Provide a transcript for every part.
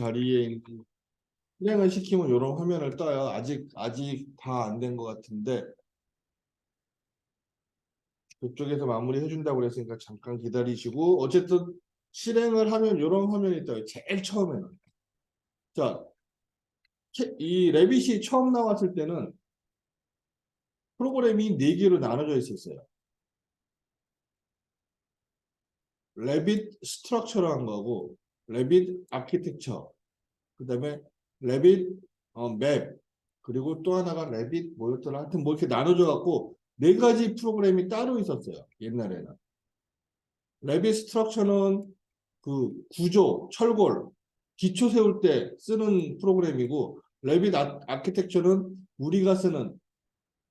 자리에 있는 실행을 시키면 이런 화면을 떠요. 아직 다 안 된 것 같은데 그쪽에서 마무리 해준다고 그랬으니까 잠깐 기다리시고 어쨌든 실행을 하면 이런 화면이 떠요. 제일 처음에는. 자, 이 레빗이 처음 나왔을 때는 프로그램이 4개로 나눠져 있었어요. 레빗 스트럭처라는 거고 레빗 아키텍처 그 다음에 레빗 맵 그리고 또 하나가 레빗 뭐였더라 하여튼 뭐 이렇게 나눠져 갖고 4가지 프로그램이 따로 있었어요. 옛날에는. 레빗 스트럭처는 그 구조, 철골, 기초 세울 때 쓰는 프로그램이고 레빗 아키텍처는 우리가 쓰는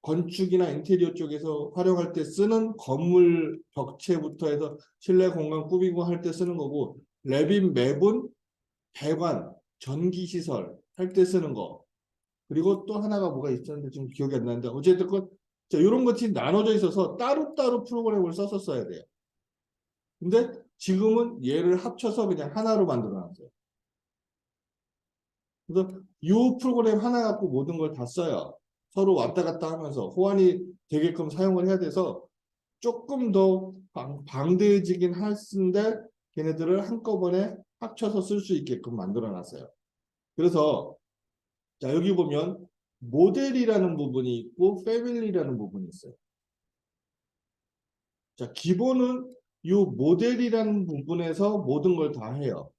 건축이나 인테리어 쪽에서 활용할 때 쓰는 건물 벽체부터 해서 실내 공간 꾸미고 할 때 쓰는 거고 레빗 맵은 배관, 전기시설 할 때 쓰는 거 그리고 또 하나가 뭐가 있었는데 지금 기억이 안 나는데 어쨌든 이런 것이 나눠져 있어서 따로따로 프로그램을 썼었어야 돼요. 근데 지금은 얘를 합쳐서 그냥 하나로 만들어 놨어요. 그래서 이 프로그램 하나 갖고 모든 걸 다 써요. 서로 왔다 갔다 하면서 호환이 되게끔 사용을 해야 돼서 조금 더 방대해지긴 할텐데 걔네들을 한꺼번에 합쳐서 쓸 수 있게끔 만들어 놨어요. 그래서 자 여기 보면 모델이라는 부분이 있고 패밀리라는 부분이 있어요. 자 기본은 이 모델이라는 부분에서 모든 걸 다 해요.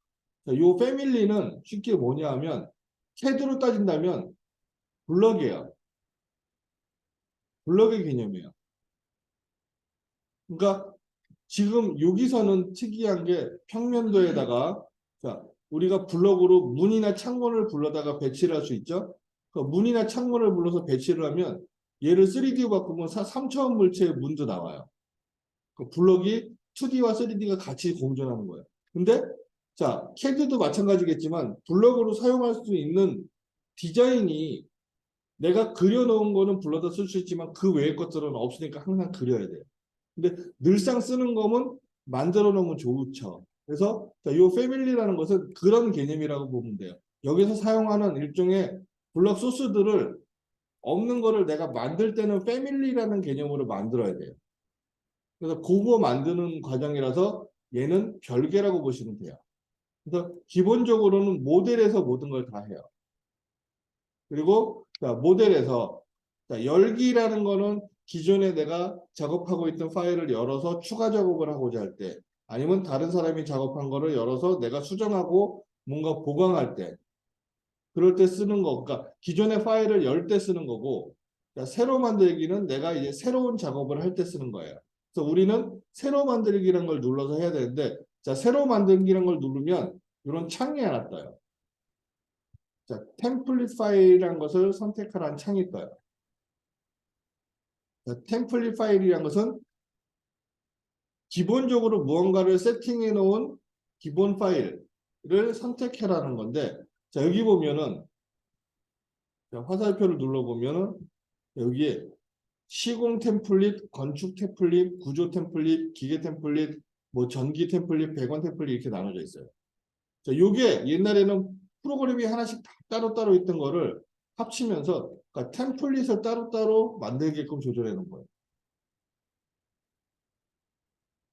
자, 이 패밀리는 쉽게 뭐냐 하면 CAD로 따진다면 블럭이에요. 블럭의 개념이에요. 그러니까 지금 여기서는 특이한 게 평면도에다가 자, 우리가 블럭으로 문이나 창문을 불러다가 배치를 할 수 있죠. 그 문이나 창문을 불러서 배치를 하면 얘를 3D로 바꾸면 3차원 물체의 문도 나와요. 그 블럭이 2D와 3D가 같이 공존하는 거예요. 근데 자, CAD도 마찬가지겠지만 블럭으로 사용할 수 있는 디자인이 내가 그려놓은 거는 불러다 쓸 수 있지만 그 외의 것들은 없으니까 항상 그려야 돼요. 근데 늘상 쓰는 거면 만들어 놓으면 좋죠. 그래서 이 패밀리라는 것은 그런 개념이라고 보면 돼요. 여기서 사용하는 일종의 블럭 소스들을 없는 거를 내가 만들 때는 패밀리라는 개념으로 만들어야 돼요. 그래서 그거 만드는 과정이라서 얘는 별개라고 보시면 돼요. 그래서 기본적으로는 모델에서 모든 걸 다 해요. 그리고 자, 모델에서 자, 열기라는 거는 기존에 내가 작업하고 있던 파일을 열어서 추가 작업을 하고자 할 때, 아니면 다른 사람이 작업한 거를 열어서 내가 수정하고 뭔가 보강할 때, 그럴 때 쓰는 거. 그러니까 기존의 파일을 열 때 쓰는 거고, 자, 새로 만들기는 내가 이제 새로운 작업을 할 때 쓰는 거예요. 그래서 우리는 새로 만들기라는 걸 눌러서 해야 되는데, 자, 새로 만들기라는 걸 누르면 이런 창이 하나 떠요. 자, 템플릿 파일이라는 것을 선택하라는 창이 떠요. 템플릿 파일이라는 것은 기본적으로 무언가를 세팅해 놓은 기본 파일을 선택해라는 건데, 자, 여기 보면은, 자, 화살표를 눌러보면은, 여기에 시공 템플릿, 건축 템플릿, 구조 템플릿, 기계 템플릿, 뭐 전기 템플릿, 배관 템플릿 이렇게 나눠져 있어요. 자, 요게 옛날에는 프로그램이 하나씩 다 따로따로 있던 거를 합치면서 그러니까 템플릿을 따로따로 만들게끔 조절해 놓은 거예요.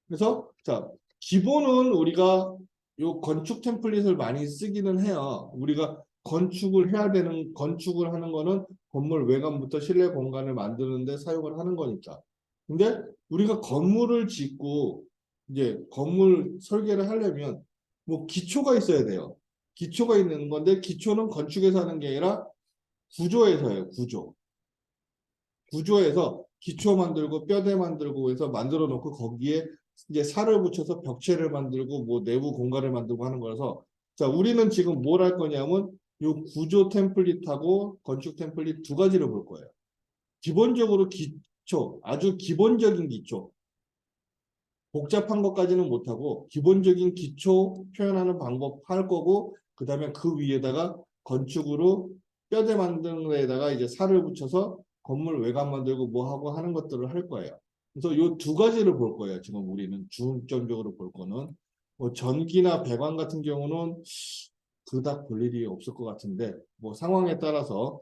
그래서 자 기본은 우리가 요 건축 템플릿을 많이 쓰기는 해요. 우리가 건축을 하는 거는 건물 외관부터 실내 공간을 만드는데 사용을 하는 거니까. 근데 우리가 건물을 짓고 이제 건물 설계를 하려면 뭐 기초가 있어야 돼요. 기초가 있는 건데 기초는 건축에서 하는 게 아니라 구조에서예요. 구조에서 기초 만들고 뼈대 만들고 해서 만들어 놓고 거기에 이제 살을 붙여서 벽체를 만들고 뭐 내부 공간을 만들고 하는 거라서 자 우리는 지금 뭘 할 거냐면 이 구조 템플릿하고 건축 템플릿 두 가지를 볼 거예요. 기본적으로 기초 아주 기본적인 기초 복잡한 것까지는 못하고 기본적인 기초 표현하는 방법 할 거고 그 다음에 그 위에다가 건축으로 뼈대 만드는 데다가 이제 살을 붙여서 건물 외관 만들고 뭐 하고 하는 것들을 할 거예요. 그래서 이 두 가지를 볼 거예요. 지금 우리는 중점적으로 볼 거는 뭐 전기나 배관 같은 경우는 그닥 볼 일이 없을 것 같은데 뭐 상황에 따라서.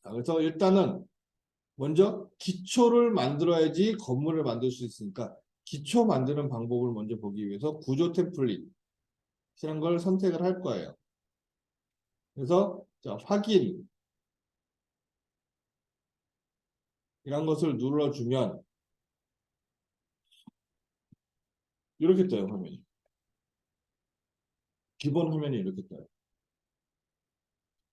그래서 일단은 먼저 기초를 만들어야지 건물을 만들 수 있으니까 기초 만드는 방법을 먼저 보기 위해서 구조 템플릿 이런 걸 선택을 할 거예요. 그래서 자, 확인 이런 것을 눌러주면 이렇게 떠요, 화면이. 기본 화면이 이렇게 떠요.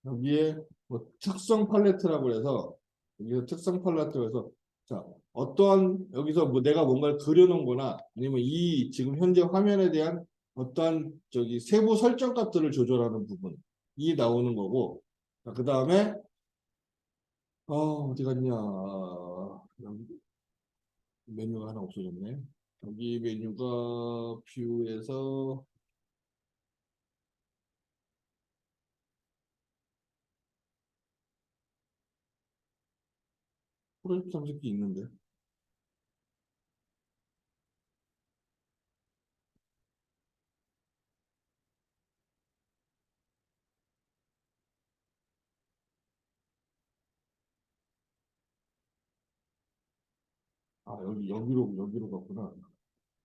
여기에 뭐 특성 팔레트라고 해서 여기서 특성 팔레트에서 자, 어떠한 여기서 뭐 내가 뭔가를 그려놓은 거나 아니면 이 지금 현재 화면에 대한 어떠한 저기 세부 설정 값들을 조절하는 부분이 나오는 거고, 그 다음에 어디 갔냐, 여기 메뉴가 하나 없어졌네. 여기 메뉴가 뷰에서 프로젝트 탐색기 있는데. 아, 여기로 갔구나.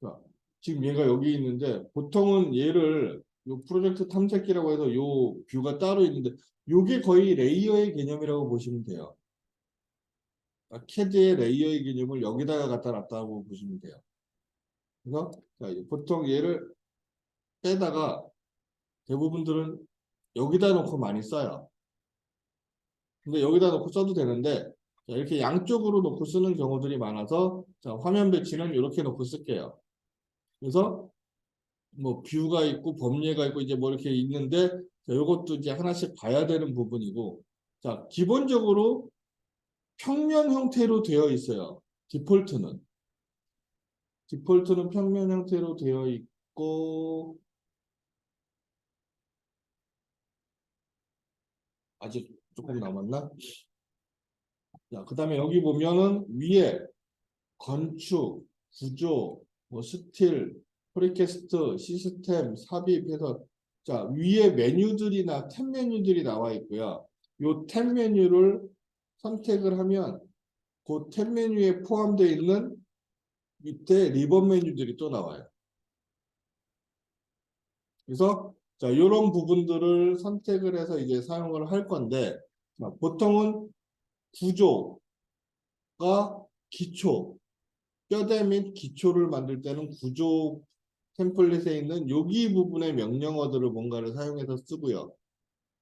자, 지금 얘가 여기 있는데 보통은 얘를 요 프로젝트 탐색기라고 해서 요 뷰가 따로 있는데 요게 거의 레이어의 개념이라고 보시면 돼요. 캐드의 레이어의 개념을 여기다가 갖다 놨다고 보시면 돼요. 그래서 자, 보통 얘를 빼다가 대부분들은 여기다 놓고 많이 써요. 근데 여기다 놓고 써도 되는데 자, 이렇게 양쪽으로 놓고 쓰는 경우들이 많아서 자, 화면 배치는 이렇게 놓고 쓸게요. 그래서 뭐 뷰가 있고 범례가 있고 이제 뭐 이렇게 있는데 자, 이것도 이제 하나씩 봐야 되는 부분이고 자, 기본적으로 평면 형태로 되어 있어요. 디폴트는 평면 형태로 되어 있고 아직 조금 남았나? 자, 그다음에 여기 보면은 위에 건축, 구조, 뭐 스틸, 프리캐스트, 시스템, 삽입해서 자, 위에 메뉴들이나 탭 메뉴들이 나와 있고요. 요 탭 메뉴를 선택을 하면 그 탭 메뉴에 포함되어 있는 밑에 리본 메뉴들이 또 나와요. 그래서 자, 이런 부분들을 선택을 해서 이제 사용을 할 건데 보통은 구조가 기초, 뼈대 및 기초를 만들 때는 구조 템플릿에 있는 여기 부분의 명령어들을 뭔가를 사용해서 쓰고요.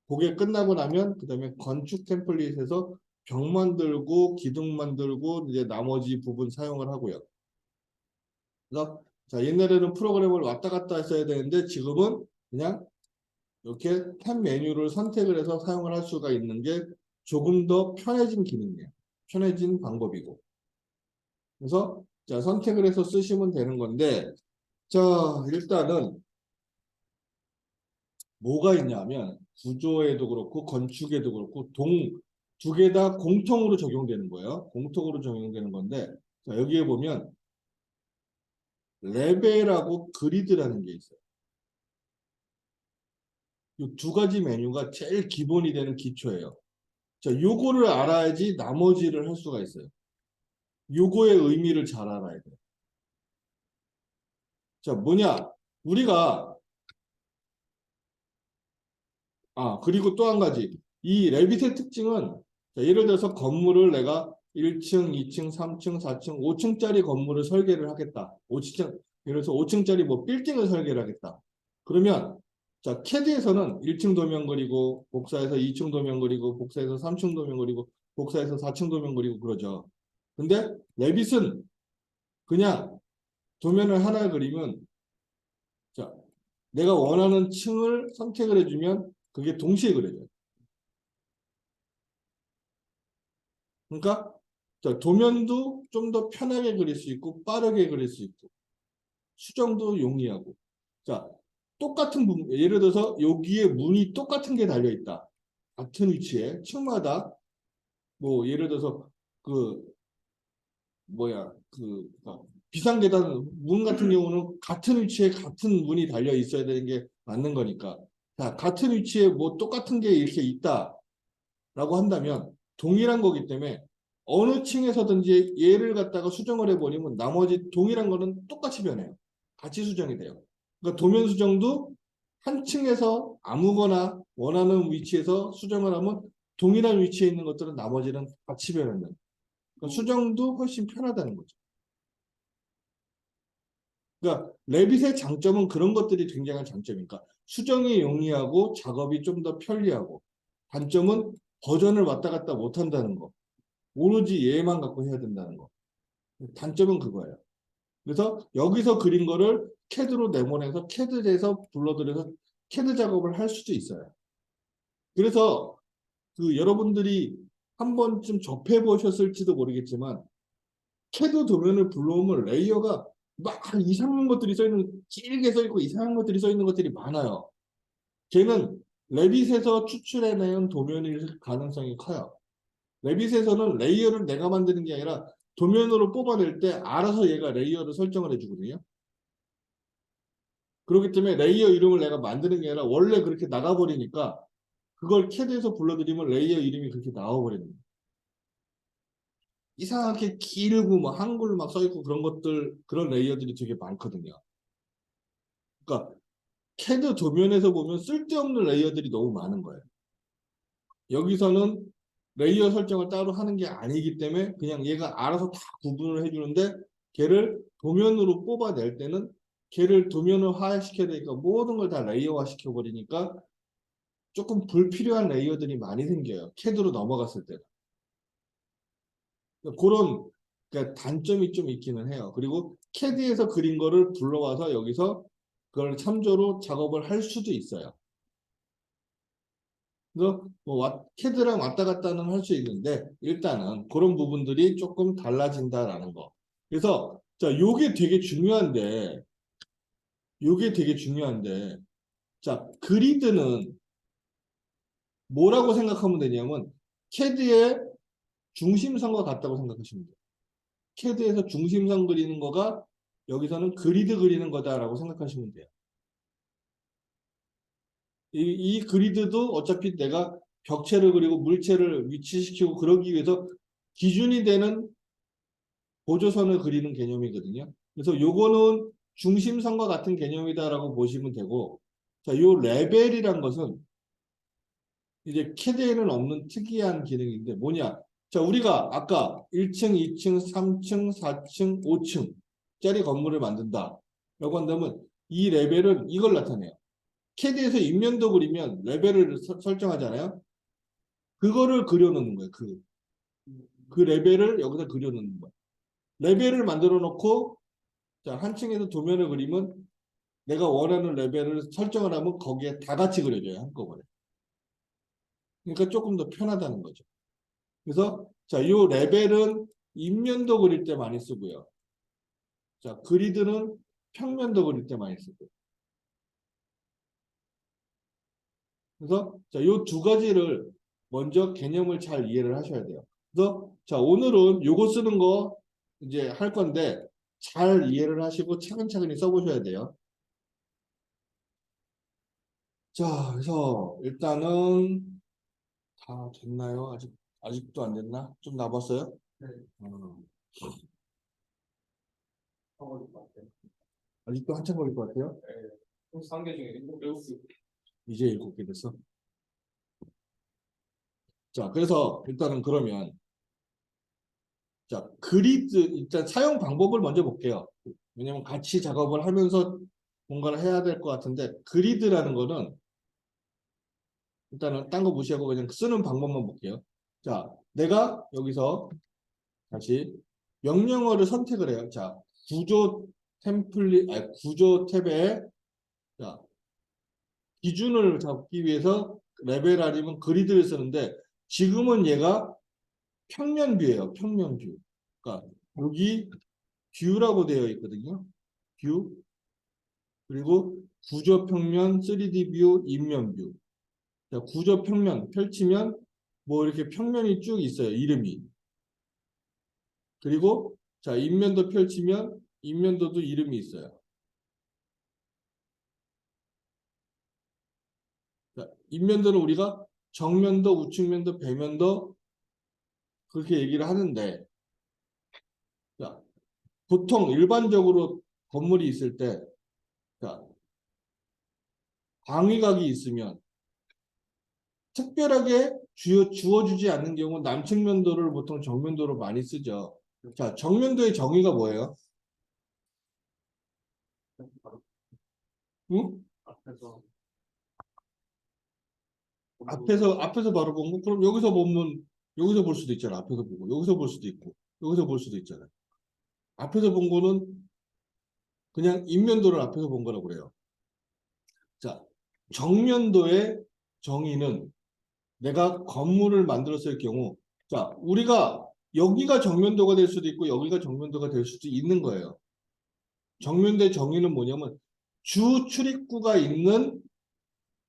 그게 끝나고 나면 그 다음에 건축 템플릿에서 벽 만들고 기둥 만들고 이제 나머지 부분 사용을 하고요. 그래서 자, 옛날에는 프로그램을 왔다 갔다 했어야 되는데 지금은 그냥 이렇게 탭 메뉴를 선택을 해서 사용을 할 수가 있는 게 조금 더 편해진 기능이에요. 편해진 방법이고. 그래서 자, 선택을 해서 쓰시면 되는 건데 자, 일단은 뭐가 있냐면 구조에도 그렇고 건축에도 그렇고 두 개 다 공통으로 적용되는 거예요. 공통으로 적용되는 건데 자, 여기에 보면 레벨하고 그리드라는 게 있어요. 이 두 가지 메뉴가 제일 기본이 되는 기초예요. 자, 요거를 알아야지 나머지를 할 수가 있어요. 요거의 의미를 잘 알아야 돼요. 자, 뭐냐? 우리가 그리고 또 한 가지. 이 레빗의 특징은 자, 예를 들어서 건물을 내가 1층, 2층, 3층, 4층, 5층짜리 건물을 설계를 하겠다. 5층, 예를 들어서 5층짜리 뭐 빌딩을 설계를 하겠다. 그러면 자, 캐드에서는 1층 도면 그리고 복사해서 2층 도면 그리고 복사해서 3층 도면 그리고 복사해서 4층 도면 그리고 그러죠. 근데 레빗은 그냥 도면을 하나 그리면 자, 내가 원하는 층을 선택을 해주면 그게 동시에 그려져요. 그러니까 자, 도면도 좀 더 편하게 그릴 수 있고 빠르게 그릴 수 있고 수정도 용이하고 자, 똑같은 부분 예를 들어서 여기에 문이 똑같은 게 달려 있다. 같은 위치에 층마다 뭐 예를 들어서 그 뭐야 비상계단 문 같은 경우는 같은 위치에 같은 문이 달려 있어야 되는 게 맞는 거니까 자, 같은 위치에 뭐 똑같은 게 이렇게 있다라고 한다면 동일한 거기 때문에 어느 층에서든지 얘를 갖다가 수정을 해버리면 나머지 동일한 거는 똑같이 변해요. 같이 수정이 돼요. 그러니까 도면 수정도 한 층에서 아무거나 원하는 위치에서 수정을 하면 동일한 위치에 있는 것들은 나머지는 같이 변한다. 그러니까 수정도 훨씬 편하다는 거죠. 그러니까 레빗의 장점은 그런 것들이 굉장한 장점이니까 수정이 용이하고 작업이 좀 더 편리하고 단점은 버전을 왔다 갔다 못 한다는 거. 오로지 얘만 갖고 해야 된다는 거. 단점은 그거예요. 그래서 여기서 그린 거를 CAD로 내보내서 CAD에서 불러들여서 CAD 작업을 할 수도 있어요. 그래서 그 여러분들이 한 번쯤 접해 보셨을지도 모르겠지만 CAD 도면을 불러오면 레이어가 막 이상한 것들이 써 있는 길게 써 있고 이상한 것들이 써 있는 것들이 많아요. 걔는 레빗에서 추출해내는 도면일 가능성이 커요. 레빗에서는 레이어를 내가 만드는 게 아니라 도면으로 뽑아낼 때 알아서 얘가 레이어를 설정을 해주거든요. 그렇기 때문에 레이어 이름을 내가 만드는 게 아니라 원래 그렇게 나가버리니까 그걸 CAD에서 불러들이면 레이어 이름이 그렇게 나와버리는 거예요. 이상하게 길고 막 한글 막 써있고 그런 것들 그런 레이어들이 되게 많거든요. 그러니까 CAD 도면에서 보면 쓸데없는 레이어들이 너무 많은 거예요. 여기서는 레이어 설정을 따로 하는 게 아니기 때문에 그냥 얘가 알아서 다 구분을 해주는데 걔를 도면으로 뽑아낼 때는 걔를 도면화시켜야 되니까 모든 걸 다 레이어화 시켜버리니까 조금 불필요한 레이어들이 많이 생겨요. CAD로 넘어갔을 때. 그런 그러니까 단점이 좀 있기는 해요. 그리고 CAD에서 그린 거를 불러와서 여기서 그걸 참조로 작업을 할 수도 있어요. 그래서 뭐 CAD랑 왔다 갔다는 할 수 있는데 일단은 그런 부분들이 조금 달라진다라는 거. 그래서 자, 요게 되게 중요한데 자, 그리드는 뭐라고 생각하면 되냐면 CAD의 중심선과 같다고 생각하시면 돼요. CAD에서 중심선 그리는 거가 여기서는 그리드 그리는 거다라고 생각하시면 돼요. 이 그리드도 어차피 내가 벽체를 그리고 물체를 위치시키고 그러기 위해서 기준이 되는 보조선을 그리는 개념이거든요. 그래서 요거는 중심선과 같은 개념이다라고 보시면 되고, 자, 요 레벨이란 것은 이제 CAD에는 없는 특이한 기능인데 뭐냐? 자, 우리가 아까 1층, 2층, 3층, 4층, 5층 짜리 건물을 만든다. 라고 한다면 이 레벨은 이걸 나타내요. CAD에서 인면도 그리면 레벨을 설정하잖아요. 그거를 그려놓는 거예요. 그 레벨을 여기다 그려놓는 거예요. 레벨을 만들어 놓고 자, 한 층에서 도면을 그리면 내가 원하는 레벨을 설정을 하면 거기에 다 같이 그려져요. 한꺼번에. 그러니까 조금 더 편하다는 거죠. 그래서 자, 이 레벨은 인면도 그릴 때 많이 쓰고요. 자, 그리드는 평면도 그릴 때 많이 쓰고요. 그래서 자, 이 두 가지를 먼저 개념을 잘 이해를 하셔야 돼요. 그래서 자, 오늘은 요거 쓰는 거 이제 할 건데 잘 이해를 하시고 차근차근히 써보셔야 돼요. 자, 그래서 일단은 다 됐나요? 아직도 안 됐나? 좀 남았어요? 네. 아직도 한참 걸릴 것 같아요? 네. 3개 중에 7개. 이제 7개 됐어? 자, 그래서 일단은 그러면 자, 그리드 일단 사용 방법을 먼저 볼게요. 왜냐면 같이 작업을 하면서 뭔가를 해야 될 것 같은데 그리드라는 거는 일단은 딴 거 무시하고 그냥 쓰는 방법만 볼게요. 자, 내가 여기서 다시 명령어를 선택을 해요. 자, 구조 탭에 자, 기준을 잡기 위해서 레벨 아니면 그리드를 쓰는데 지금은 얘가 평면 뷰예요. 평면 뷰. 그러니까 여기 뷰라고 되어 있거든요. 뷰 그리고 구조 평면 3D 뷰, 인면 뷰. 자, 구조 평면 펼치면 뭐 이렇게 평면이 쭉 있어요. 이름이. 그리고 자, 인면도 펼치면 인면도도 이름이 있어요. 인면도는 우리가 정면도, 우측면도, 배면도 그렇게 얘기를 하는데, 자, 보통 일반적으로 건물이 있을 때, 자, 방위각이 있으면 특별하게 주어주지 않는 경우 남측면도를 보통 정면도로 많이 쓰죠. 자, 정면도의 정의가 뭐예요? 응? 앞에서 바로 본 거? 그럼 여기서 보면, 여기서 볼 수도 있잖아. 앞에서 보고. 여기서 볼 수도 있고. 여기서 볼 수도 있잖아. 앞에서 본 거는 그냥 인면도를 앞에서 본 거라고 그래요. 자, 정면도의 정의는 내가 건물을 만들었을 경우, 자, 우리가 여기가 정면도가 될 수도 있고 여기가 정면도가 될 수도 있는 거예요. 정면도의 정의는 뭐냐면 주 출입구가 있는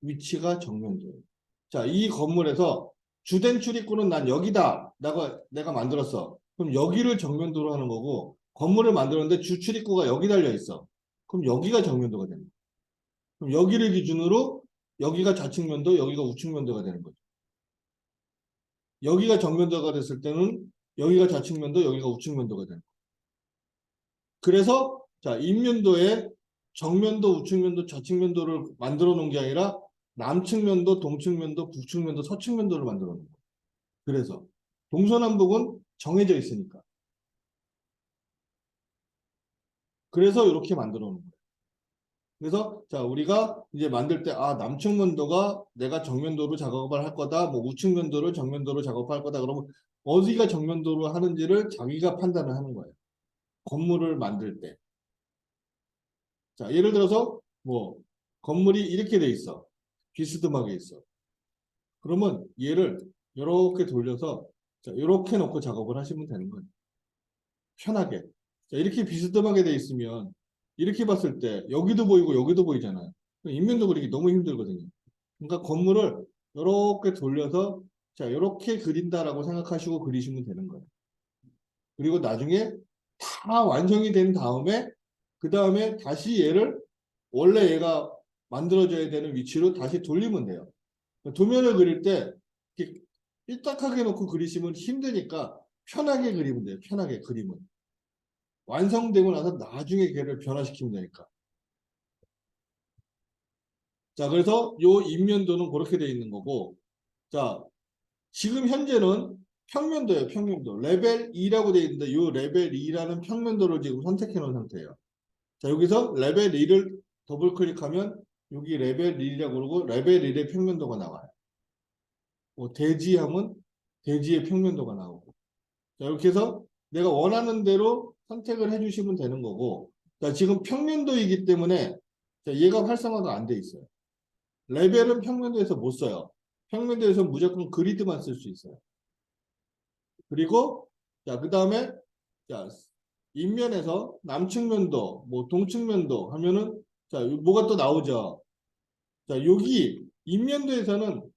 위치가 정면도예요. 자, 이 건물에서 주된 출입구는 난 여기다. 내가 만들었어. 그럼 여기를 정면도로 하는 거고 건물을 만들었는데 주 출입구가 여기 달려 있어. 그럼 여기가 정면도가 되는 거예요. 그럼 여기를 기준으로 여기가 좌측면도, 여기가 우측면도가 되는 거죠. 여기가 정면도가 됐을 때는 여기가 좌측면도, 여기가 우측면도가 되는 거예요. 그래서 자, 인면도에 정면도, 우측면도, 좌측면도를 만들어 놓은 게 아니라 남측면도, 동측면도, 북측면도, 서측면도를 만들어 놓은 거예요. 그래서 동서남북은 정해져 있으니까. 그래서 이렇게 만들어 놓은 거예요. 그래서 자, 우리가 이제 만들 때 남측면도가 내가 정면도로 작업을 할 거다. 뭐 우측면도를 정면도로 작업할 거다. 그러면 어디가 정면도로 하는지를 자기가 판단을 하는 거예요. 건물을 만들 때. 자, 예를 들어서 뭐 건물이 이렇게 돼 있어. 비스듬하게 있어. 그러면 얘를 이렇게 돌려서 자, 이렇게 놓고 작업을 하시면 되는 거예요. 편하게. 자, 이렇게 비스듬하게 돼 있으면 이렇게 봤을 때 여기도 보이고 여기도 보이잖아요. 인면도 그리기 너무 힘들거든요. 그러니까 건물을 이렇게 돌려서 자, 이렇게 그린다라고 생각하시고 그리시면 되는 거예요. 그리고 나중에 다 완성이 된 다음에 그 다음에 다시 얘를 원래 얘가 만들어져야 되는 위치로 다시 돌리면 돼요. 도면을 그릴 때 이렇게 삐딱하게 놓고 그리시면 힘드니까 편하게 그리면 돼요. 편하게 그림은. 완성되고 나서 나중에 걔를 변화시키면 되니까. 자, 그래서 요 인면도는 그렇게 되어 있는 거고, 자, 지금 현재는 평면도예요, 평면도. 레벨 2라고 되어 있는데, 요 레벨 2라는 평면도를 지금 선택해 놓은 상태예요. 자, 여기서 레벨 2를 더블 클릭하면, 여기 레벨 1이라고 그러고, 레벨 1의 평면도가 나와요. 뭐, 대지하면 대지의 평면도가 나오고. 자, 이렇게 해서 내가 원하는 대로 선택을 해주시면 되는 거고, 자, 지금 평면도이기 때문에, 자, 얘가 활성화가 안 돼 있어요. 레벨은 평면도에서 못 써요. 평면도에서 무조건 그리드만 쓸 수 있어요. 그리고 자, 그다음에 자, 인면에서 남측면도, 뭐 동측면도 하면은 자, 뭐가 또 나오죠. 자, 여기 인면도에서는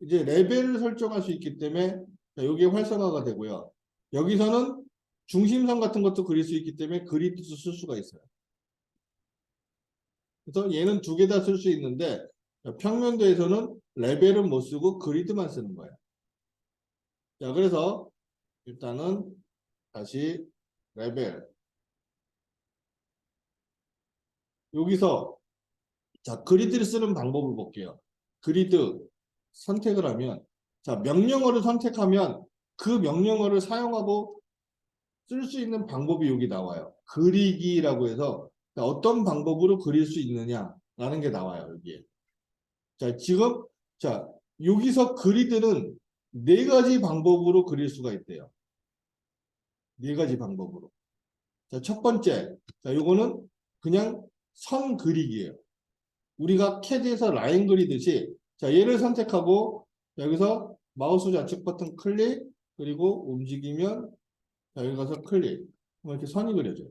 이제 레벨을 설정할 수 있기 때문에 자, 여기에 활성화가 되고요. 여기서는 중심선 같은 것도 그릴 수 있기 때문에 그리드도 쓸 수가 있어요. 그래서 얘는 두 개 다 쓸 수 있는데 평면도에서는 레벨은 못 쓰고 그리드만 쓰는 거예요. 자, 그래서 일단은 다시 레벨 여기서 자, 그리드를 쓰는 방법을 볼게요. 그리드 선택을 하면 자, 명령어를 선택하면 그 명령어를 사용하고 쓸 수 있는 방법이 여기 나와요. 그리기라고 해서 자, 어떤 방법으로 그릴 수 있느냐라는 게 나와요, 여기에. 자, 지금 자, 여기서 그리드는 네 가지 방법으로 그릴 수가 있대요. 네 가지 방법으로. 자, 첫 번째. 자, 요거는 그냥 선 그리기예요. 우리가 캐드에서 라인 그리듯이 자, 얘를 선택하고 여기서 마우스 좌측 버튼 클릭 그리고 움직이면 자, 여기 가서 클릭. 이렇게 선이 그려져요.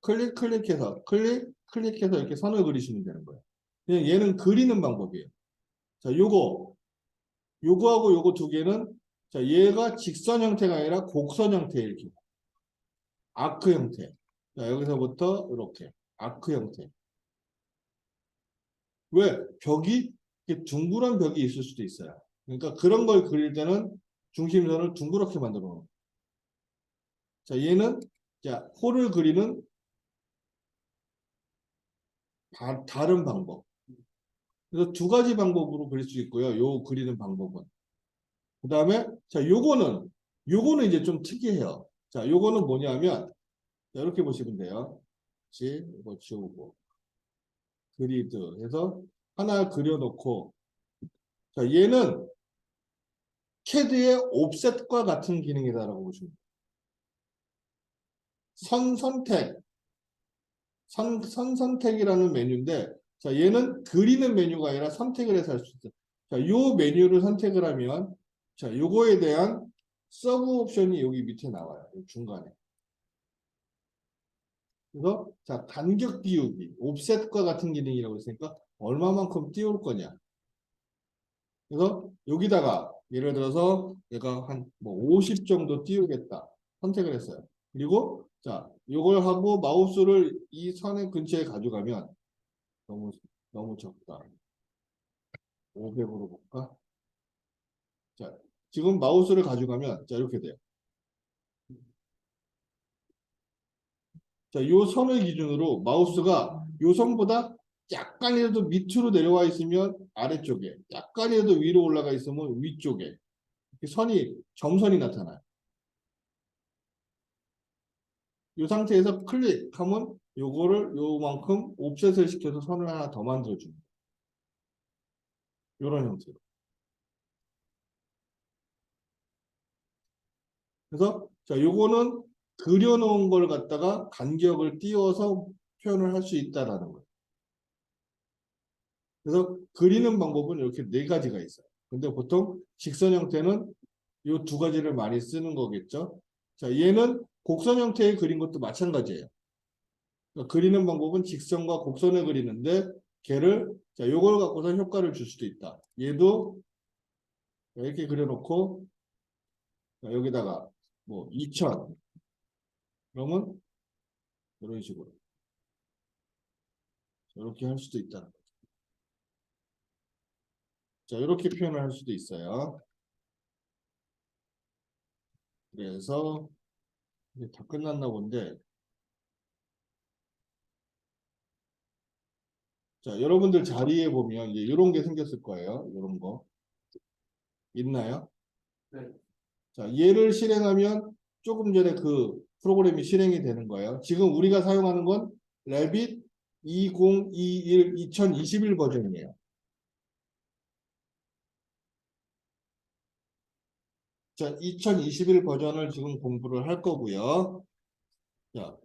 클릭해서 클릭해서 이렇게 선을 그리시면 되는 거예요. 그냥 얘는 그리는 방법이에요. 자, 요거하고 요거 두 개는 자, 얘가 직선 형태가 아니라 곡선 형태의 이렇게 아크 형태. 자, 여기서부터 이렇게 아크 형태. 왜? 벽이 이렇게 둥그런 벽이 있을 수도 있어요. 그러니까 그런 걸 그릴 때는 중심선을 둥그렇게 만들어 놓은. 자, 얘는 자, 홀을 그리는 다른 방법. 그래서 두 가지 방법으로 그릴 수 있고요. 요 그리는 방법은. 그 다음에 자, 요거는 이제 좀 특이해요. 자, 요거는 뭐냐면 자, 이렇게 보시면 돼요. 그렇지? 이거 지우고 그리드 해서 하나 그려놓고 자, 얘는 캐드의 옵셋과 같은 기능이다라고 보시면 돼요. 선 선택, 선 선택이라는 메뉴인데, 자, 얘는 그리는 메뉴가 아니라 선택을 해서 할 수 있어요. 자, 요 메뉴를 선택을 하면, 자, 요거에 대한 서브 옵션이 여기 밑에 나와요. 중간에. 그래서, 자, 간격 띄우기, 옵셋과 같은 기능이라고 했으니까, 얼마만큼 띄울 거냐. 그래서 여기다가, 예를 들어서 내가 한 뭐 50 정도 띄우겠다. 선택을 했어요. 그리고, 자, 요걸 하고 마우스를 이 선의 근처에 가져가면, 너무 너무 적다. 500으로 볼까? 자, 지금 마우스를 가져가면 자 이렇게 돼요. 자, 요 선을 기준으로 마우스가 요 선보다 약간이라도 밑으로 내려와 있으면 아래쪽에, 약간이라도 위로 올라가 있으면 위쪽에 이렇게 선이 점선이 나타나요. 이 상태에서 클릭하면 요거를 요만큼 옵셋을 시켜서 선을 하나 더 만들어 줍니다. 요런 형태로. 그래서 자, 요거는 그려놓은 걸 갖다가 간격을 띄워서 표현을 할 수 있다라는 거예요. 그래서 그리는 방법은 이렇게 네 가지가 있어요. 근데 보통 직선 형태는 이 두 가지를 많이 쓰는 거겠죠. 자, 얘는 곡선 형태의 그린 것도 마찬가지예요. 그러니까 그리는 방법은 직선과 곡선을 그리는데 걔를 자, 요걸 갖고서 효과를 줄 수도 있다. 얘도 이렇게 그려놓고 자, 여기다가 뭐 2000 그러면 이런 식으로 이렇게 할 수도 있다. 자, 이렇게 표현을 할 수도 있어요. 그래서 이제 다 끝났나 본데 자, 여러분들 자리에 보면 이제 이런 게 생겼을 거예요. 이런 거. 있나요? 네. 자, 얘를 실행하면 조금 전에 그 프로그램이 실행이 되는 거예요. 지금 우리가 사용하는 건 레빗 2021 2021 버전이에요. 자, 2021 버전을 지금 공부를 할 거고요. 자,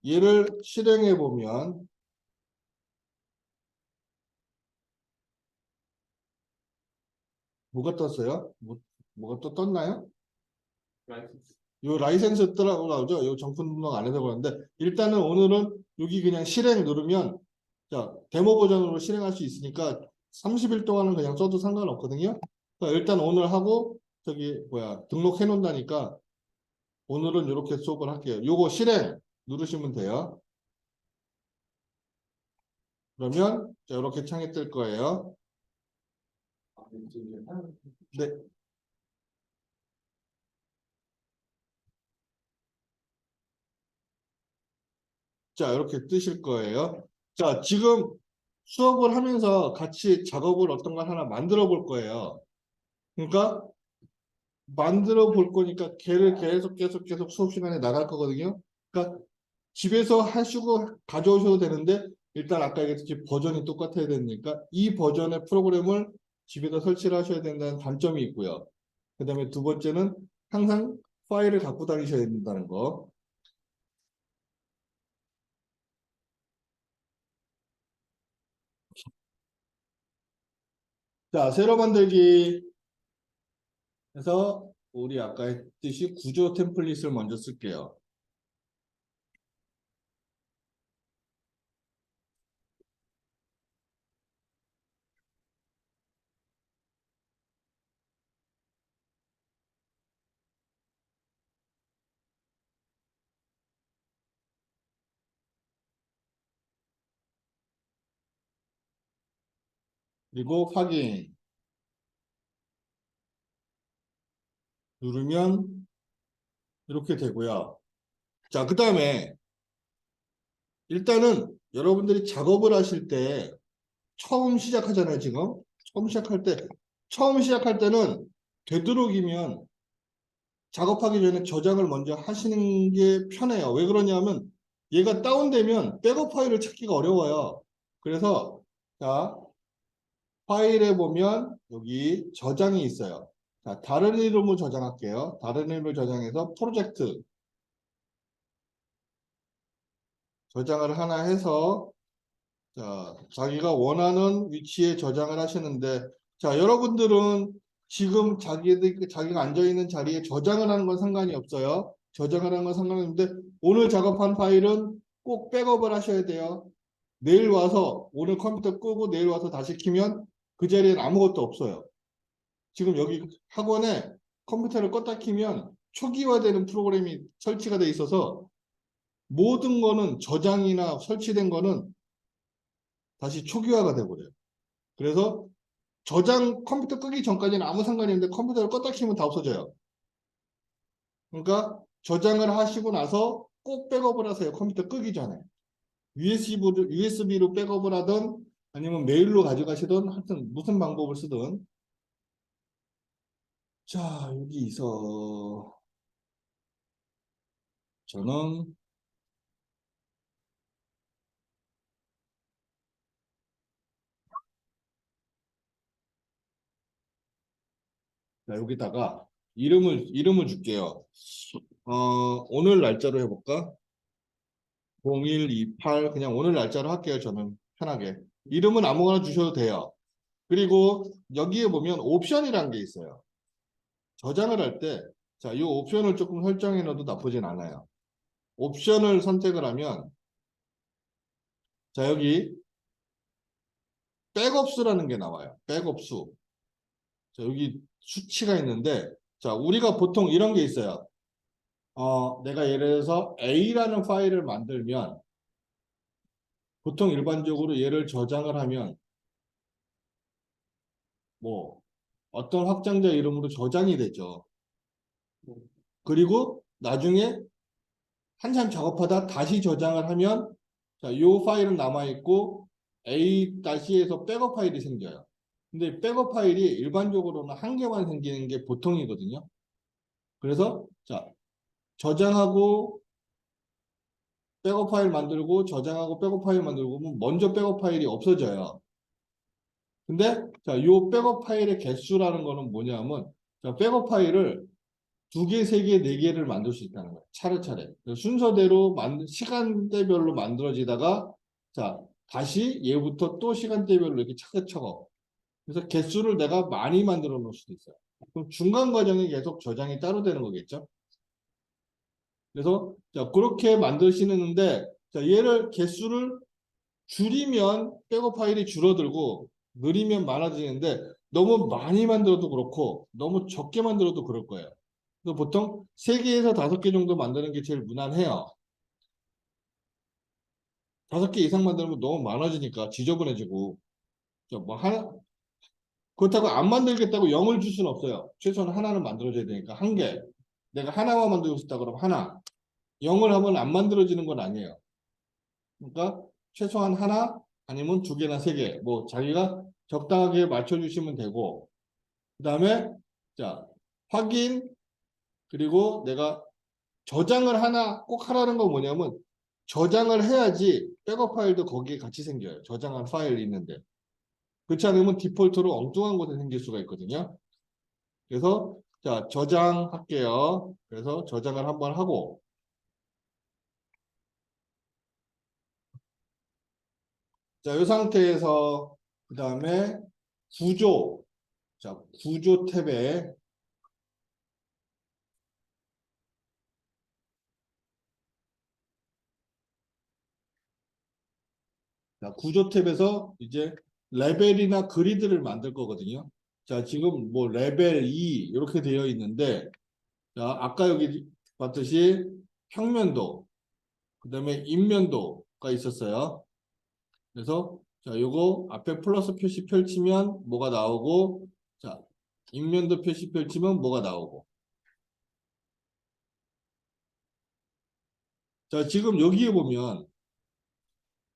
얘를 실행해 보면 뭐가 떴어요? 뭐가 또 떴나요? 요 라이센스 뜨라고 나오죠. 요 정품 등록 안 해서 그러는데 일단은 오늘은 여기 그냥 실행 누르면 자 데모 버전으로 실행할 수 있으니까 30일 동안은 그냥 써도 상관없거든요. 그러니까 일단 오늘 하고 저기 뭐야 등록해 놓는다니까 오늘은 이렇게 수업을 할게요. 요거 실행 누르시면 돼요. 그러면 자 이렇게 창이 뜰 거예요. 네. 자 이렇게 뜨실 거예요. 자 지금 수업을 하면서 같이 작업을 어떤 걸 하나 만들어 볼 거예요. 그러니까 만들어 볼 거니까 걔를 계속 수업 시간에 나갈 거거든요. 그러니까 집에서 하시고 가져오셔도 되는데 일단 아까 얘기했듯이 버전이 똑같아야 되니까 이 버전의 프로그램을 집에다 설치를 하셔야 된다는 단점이 있고요. 그 다음에 두 번째는 항상 파일을 갖고 다니셔야 된다는 거. 자, 세로 만들기 해서 우리 아까 했듯이 구조 템플릿을 먼저 쓸게요. 그리고 확인 누르면 이렇게 되고요. 자, 그 다음에 일단은 여러분들이 작업을 하실 때 처음 시작하잖아요, 지금. 처음 시작할 때는 되도록이면 작업하기 전에 저장을 먼저 하시는 게 편해요. 왜 그러냐면 얘가 다운되면 백업 파일을 찾기가 어려워요. 그래서 자, 파일에 보면 여기 저장이 있어요. 자, 다른 이름으로 저장할게요. 다른 이름으로 저장해서 프로젝트 저장을 하나 해서 자, 자기가 원하는 위치에 저장을 하시는데 자, 여러분들은 지금 자기가 앉아 있는 자리에 저장을 하는 건 상관이 없어요. 저장을 하는 건 상관이 없는데 오늘 작업한 파일은 꼭 백업을 하셔야 돼요. 내일 와서 오늘 컴퓨터 끄고 내일 와서 다시 키면 그 자리엔 아무것도 없어요. 지금 여기 학원에 컴퓨터를 껐다 키면 초기화되는 프로그램이 설치가 돼 있어서 모든 거는 저장이나 설치된 거는 다시 초기화가 돼버려요. 그래서 저장 컴퓨터 끄기 전까지는 아무 상관이 없는데 컴퓨터를 껐다 키면 다 없어져요. 그러니까 저장을 하시고 나서 꼭 백업을 하세요. 컴퓨터 끄기 전에. USB로 백업을 하든 아니면 메일로 가져가시든 하여튼 무슨 방법을 쓰든 자 여기서 저는 자, 여기다가 이름을 줄게요. 오늘 날짜로 해볼까? 0128 그냥 오늘 날짜로 할게요. 저는 편하게. 이름은 아무거나 주셔도 돼요. 그리고 여기에 보면 옵션이라는 게 있어요. 저장을 할 때, 자, 이 옵션을 조금 설정해 놔도 나쁘진 않아요. 옵션을 선택을 하면, 자, 여기 백업수라는 게 나와요. 백업수. 자, 여기 수치가 있는데, 자, 우리가 보통 이런 게 있어요. 내가 예를 들어서 A라는 파일을 만들면, 보통 일반적으로 얘를 저장을 하면, 뭐, 어떤 확장자 이름으로 저장이 되죠. 그리고 나중에 한참 작업하다 다시 저장을 하면 자, 이 파일은 남아있고 A-에서 백업 파일이 생겨요. 근데 백업 파일이 일반적으로는 한 개만 생기는 게 보통이거든요. 그래서 자, 저장하고 백업 파일 만들고 저장하고 백업 파일 만들고 그러면 먼저 백업 파일이 없어져요. 근데 자, 이 백업 파일의 개수라는 거는 뭐냐면 자, 백업 파일을 두 개, 세 개, 네 개를 만들 수 있다는 거예요. 차례차례. 순서대로 시간대별로 만들어지다가 자 다시 얘부터 또 시간대별로 이렇게 차근차근. 그래서 개수를 내가 많이 만들어 놓을 수도 있어요. 그럼 중간 과정에 계속 저장이 따로 되는 거겠죠. 그래서 자 그렇게 만드시는데 자 얘를 개수를 줄이면 백업 파일이 줄어들고 느리면 많아지는데 너무 많이 만들어도 그렇고 너무 적게 만들어도 그럴 거예요. 그래서 보통 3개에서 5개 정도 만드는 게 제일 무난해요. 5개 이상 만들면 너무 많아지니까 지저분해지고. 뭐 하나, 그렇다고 안 만들겠다고 0을 줄 수는 없어요. 최소한 하나는 만들어줘야 되니까. 한 개. 내가 하나만 만들고 싶다 그러면 하나. 0을 하면 안 만들어지는 건 아니에요. 그러니까 최소한 하나 아니면 2개나 3개. 뭐 자기가 적당하게 맞춰주시면 되고. 그 다음에 자 확인 그리고 내가 저장을 꼭 하라는 건 뭐냐면 저장을 해야지 백업 파일도 거기에 같이 생겨요. 저장한 파일이 있는데. 그렇지 않으면 디폴트로 엉뚱한 곳에 생길 수가 있거든요. 그래서 자 저장할게요. 그래서 저장을 한번 하고 자 이 상태에서 그 다음에 구조 자 구조 탭에 자, 구조 탭에서 이제 레벨이나 그리드를 만들 거거든요. 자 지금 뭐 레벨 2 이렇게 되어 있는데 자, 아까 여기 봤듯이 평면도, 그 다음에 인면도가 있었어요. 그래서 자, 요거 앞에 플러스 표시 펼치면 뭐가 나오고, 자, 인면도 표시 펼치면 뭐가 나오고. 자, 지금 여기에 보면,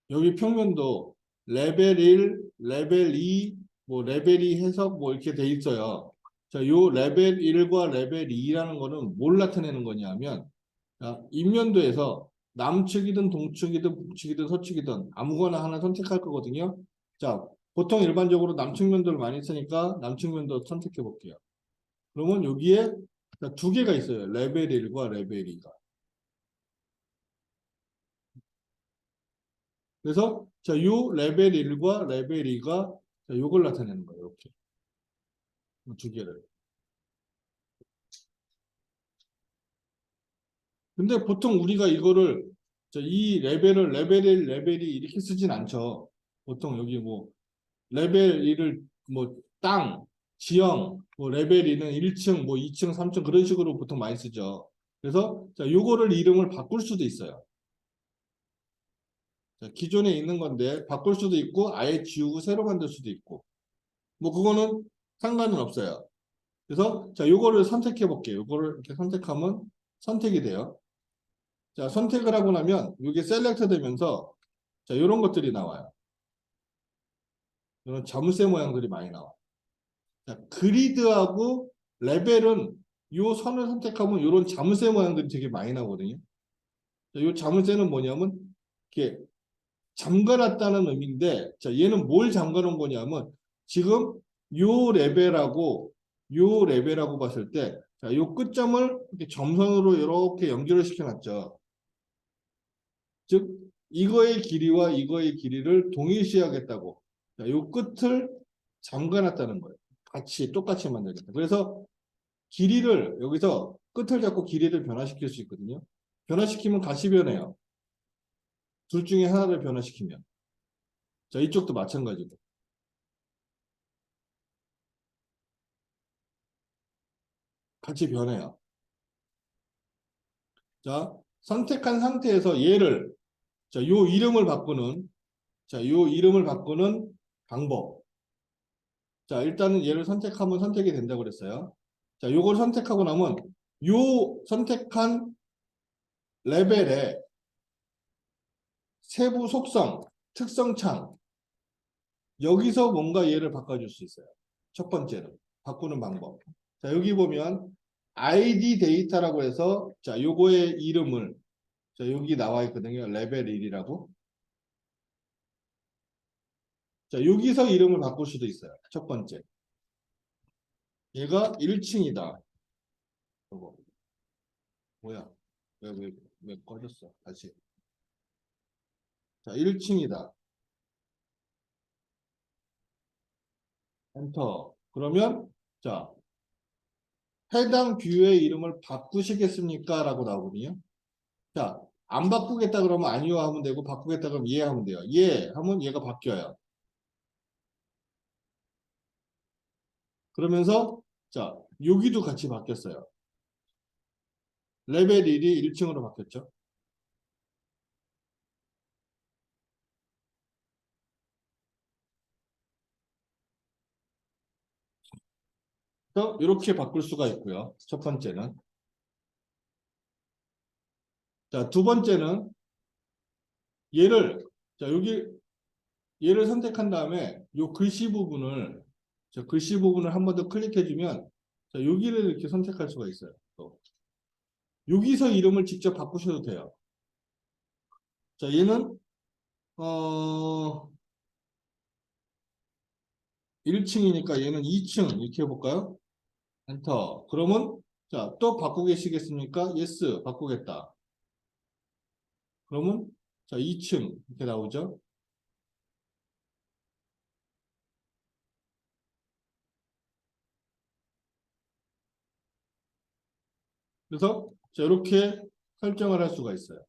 여기 평면도 레벨 1, 레벨 2, 뭐 레벨 2 해서 뭐 이렇게 돼 있어요. 자, 요 레벨 1과 레벨 2라는 거는 뭘 나타내는 거냐면, 자, 인면도에서 남측이든 동측이든 북측이든 서측이든 아무거나 하나 선택할 거거든요. 자, 보통 일반적으로 남측 면도를 많이 쓰니까 남측 면도 선택해 볼게요. 그러면 여기에 두 개가 있어요. 레벨 1과 레벨 2가. 그래서 자, 요 레벨 1과 레벨 2가 자, 요걸 나타내는 거예요. 이렇게. 두 개를. 근데 보통 우리가 이거를 자, 이 레벨을 레벨 1, 레벨 2 이렇게 쓰진 않죠. 보통 여기 뭐 레벨 1을 뭐 땅, 지형, 뭐 레벨 2는 1층, 뭐 2층, 3층 그런 식으로 보통 많이 쓰죠. 그래서 자, 요거를 이름을 바꿀 수도 있어요. 자, 기존에 있는 건데 바꿀 수도 있고 아예 지우고 새로 만들 수도 있고 뭐 그거는 상관은 없어요. 그래서 자, 요거를 선택해 볼게요. 요거를 이렇게 선택하면 선택이 돼요. 자, 선택을 하고 나면 이게 셀렉트 되면서 자, 요런 것들이 나와요. 이런 자물쇠 모양들이 많이 나와요. 자, 그리드하고 레벨은 요 선을 선택하면 이런 자물쇠 모양들이 되게 많이 나오거든요. 자, 요 자물쇠는 뭐냐면 이렇게 잠가놨다는 의미인데 자, 얘는 뭘 잠가놓은 거냐면 지금 요 레벨하고 봤을 때 자, 요 끝점을 이렇게 점선으로 이렇게 연결을 시켜놨죠. 즉 이거의 길이와 이거의 길이를 동일시하겠다고 자, 요 끝을 잠가놨다는 거예요. 같이 똑같이 만들겠다. 그래서 길이를 여기서 끝을 잡고 길이를 변화시킬 수 있거든요. 변화시키면 같이 변해요. 둘 중에 하나를 변화시키면. 자, 이쪽도 마찬가지고. 같이 변해요. 자, 선택한 상태에서 얘를, 자, 요 이름을 바꾸는, 자, 요 이름을 바꾸는 방법. 자, 일단은 얘를 선택하면 선택이 된다고 그랬어요. 자, 요걸 선택하고 나면 요 선택한 레벨의 세부 속성, 특성 창, 여기서 뭔가 얘를 바꿔줄 수 있어요. 첫 번째는 바꾸는 방법. 자, 여기 보면 ID 데이터라고 해서 자, 요거의 이름을 자, 여기 나와 있거든요. 레벨 1이라고. 자, 여기서 이름을 바꿀 수도 있어요. 첫 번째. 얘가 1층이다. 요거. 뭐야? 왜 꺼졌어? 다시. 자, 1층이다. 엔터. 그러면 자, 해당 뷰의 이름을 바꾸시겠습니까? 라고 나오거든요. 자, 안 바꾸겠다 그러면 아니요 하면 되고 바꾸겠다 그러면 예 하면 돼요. 예 하면 얘가 바뀌어요. 그러면서 자, 여기도 같이 바뀌었어요. 레벨 1이 1층으로 바뀌었죠. 그래서 이렇게 바꿀 수가 있고요. 첫 번째는. 자, 두 번째는 얘를 자, 여기 얘를 선택한 다음에 요 글씨 부분을 자, 글씨 부분을 한 번 더 클릭해 주면 자, 여기를 이렇게 선택할 수가 있어요. 또. 여기서 이름을 직접 바꾸셔도 돼요. 자, 얘는 1층이니까 얘는 2층 이렇게 해볼까요? 엔터. 그러면 자, 또 바꾸겠시겠습니까? 예스, 바꾸겠다. 그러면 자, 2층 이렇게 나오죠. 그래서 자, 이렇게 설정을 할 수가 있어요.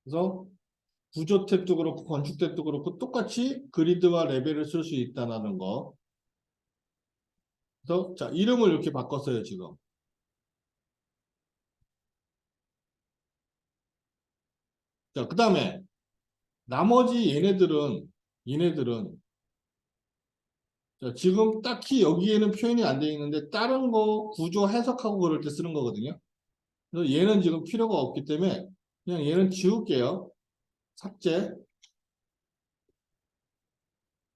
그래서 구조 탭도 그렇고 건축 탭도 그렇고 똑같이 그리드와 레벨을 쓸 수 있다는 거. 그래서 자, 이름을 이렇게 바꿨어요, 지금. 자, 그다음에 나머지 얘네들은 자, 지금 딱히 여기에는 표현이 안 되어 있는데 다른 거 구조 해석하고 그럴 때 쓰는 거거든요. 그래서 얘는 지금 필요가 없기 때문에 그냥 얘는 지울게요. 삭제.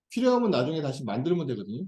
필요하면 나중에 다시 만들면 되거든요.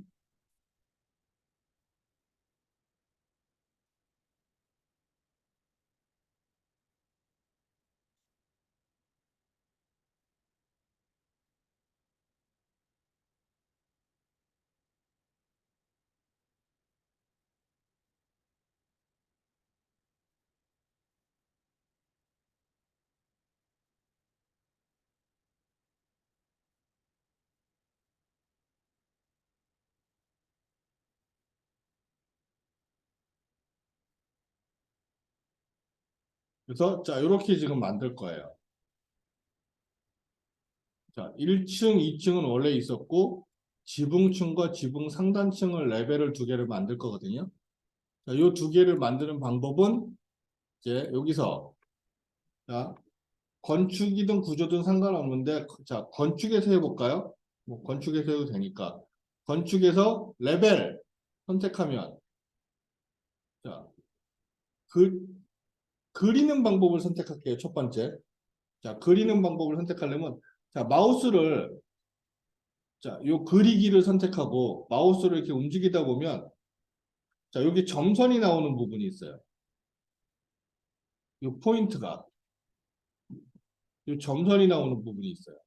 그래서 자, 이렇게 지금 만들 거예요. 자, 1층, 2층은 원래 있었고 지붕층과 지붕 상단층을 레벨을 두 개를 만들 거거든요. 자, 이 두 개를 만드는 방법은 이제 여기서 자, 건축이든 구조든 상관없는데 자, 건축에서 해볼까요? 뭐 건축에서 해도 되니까 건축에서 레벨 선택하면 자, 그, 그리는 방법을 선택할게요. 첫 번째. 자, 그리는 방법을 선택하려면 자, 마우스를 자, 요 그리기를 선택하고 마우스를 이렇게 움직이다 보면 자, 여기 점선이 나오는 부분이 있어요. 요 포인트가 요 점선이 나오는 부분이 있어요.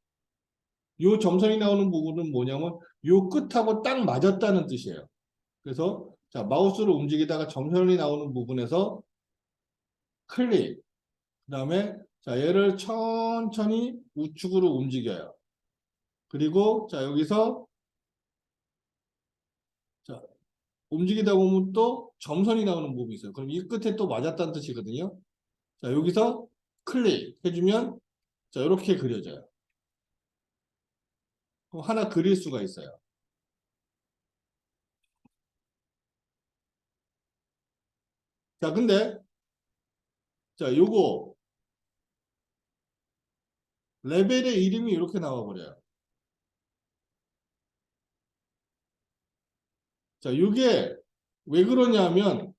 요 점선이 나오는 부분은 뭐냐면 요 끝하고 딱 맞았다는 뜻이에요. 그래서 자, 마우스를 움직이다가 점선이 나오는 부분에서 클릭. 그다음에 자, 얘를 천천히 우측으로 움직여요. 그리고 자, 여기서 자, 움직이다 보면 또 점선이 나오는 부분이 있어요. 그럼 이 끝에 또 맞았다는 뜻이거든요. 자, 여기서 클릭 해주면 자, 이렇게 그려져요. 그럼 하나 그릴 수가 있어요. 자, 근데 자, 요거 레벨의 이름이 이렇게 나와 버려요. 자, 요게 왜 그러냐면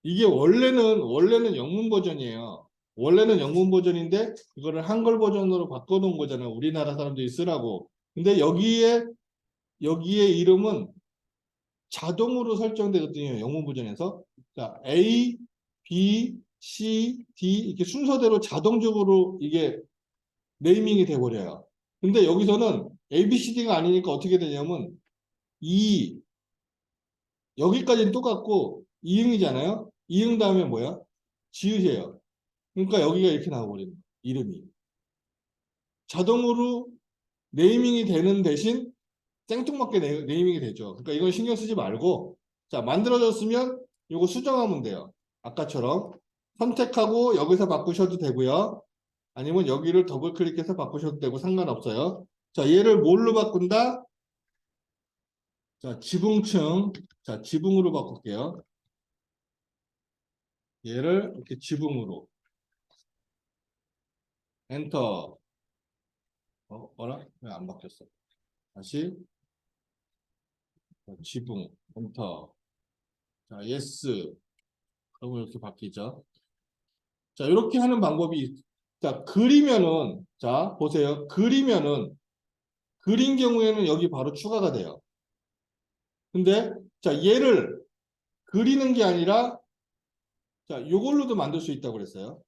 이게 원래는 영문 버전이에요. 원래는 영문 버전인데 이거를 한글 버전으로 바꿔놓은 거잖아요. 우리나라 사람들이 쓰라고. 근데 여기에 이름은 자동으로 설정되거든요. 영문 버전에서. 자, A, B, C, D 이렇게 순서대로 자동적으로 이게 네이밍이 돼 버려요. 근데 여기서는 A, B, C, D가 아니니까 어떻게 되냐면 이 여기까지는 똑같고 이응이잖아요. 이응 다음에 뭐야? 지읒이에요. 그러니까 여기가 이렇게 나와버리는 거예요. 이름이. 자동으로 네이밍이 되는 대신 생뚱맞게 네이밍이 되죠. 그러니까 이건 신경 쓰지 말고 자 만들어졌으면 이거 수정하면 돼요. 아까처럼 선택하고 여기서 바꾸셔도 되고요. 아니면 여기를 더블 클릭해서 바꾸셔도 되고 상관없어요. 자 얘를 뭘로 바꾼다? 자 지붕층 자 지붕으로 바꿀게요. 얘를 이렇게 지붕으로 엔터 뭐라? 왜 안 바뀌었어? 다시 지붕 엔터 자 예스 그러면 이렇게 바뀌죠. 자 이렇게 하는 방법이 자 그리면은 자 보세요. 그리면은 그린 경우에는 여기 바로 추가가 돼요. 근데 자 얘를 그리는 게 아니라 자 요걸로도 만들 수 있다고 그랬어요.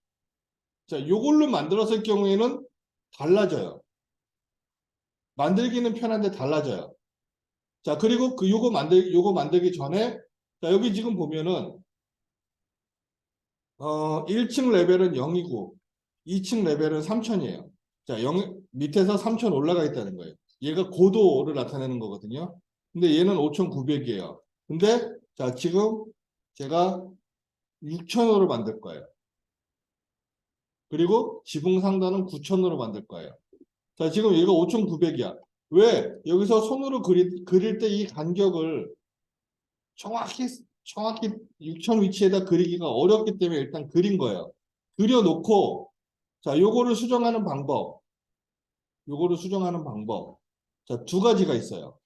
자 요걸로 만들었을 경우에는 달라져요. 만들기는 편한데 달라져요. 자 그리고 그 요거 만들기 전에 자 여기 지금 보면은 1층 레벨은 0이고 2층 레벨은 3000이에요. 자, 밑에서 3000 올라가 있다는 거예요. 얘가 고도를 나타내는 거거든요. 근데 얘는 5900이에요. 근데 자, 지금 제가 6000으로 만들 거예요. 그리고 지붕 상단은 9000으로 만들 거예요. 자, 지금 얘가 5900이야. 왜? 여기서 손으로 그릴 때 이 간격을 정확히 6000 위치에다 그리기가 어렵기 때문에 일단 그린 거예요. 그려놓고 자, 요거를 수정하는 방법. 요거를 수정하는 방법. 자, 두 가지가 있어요.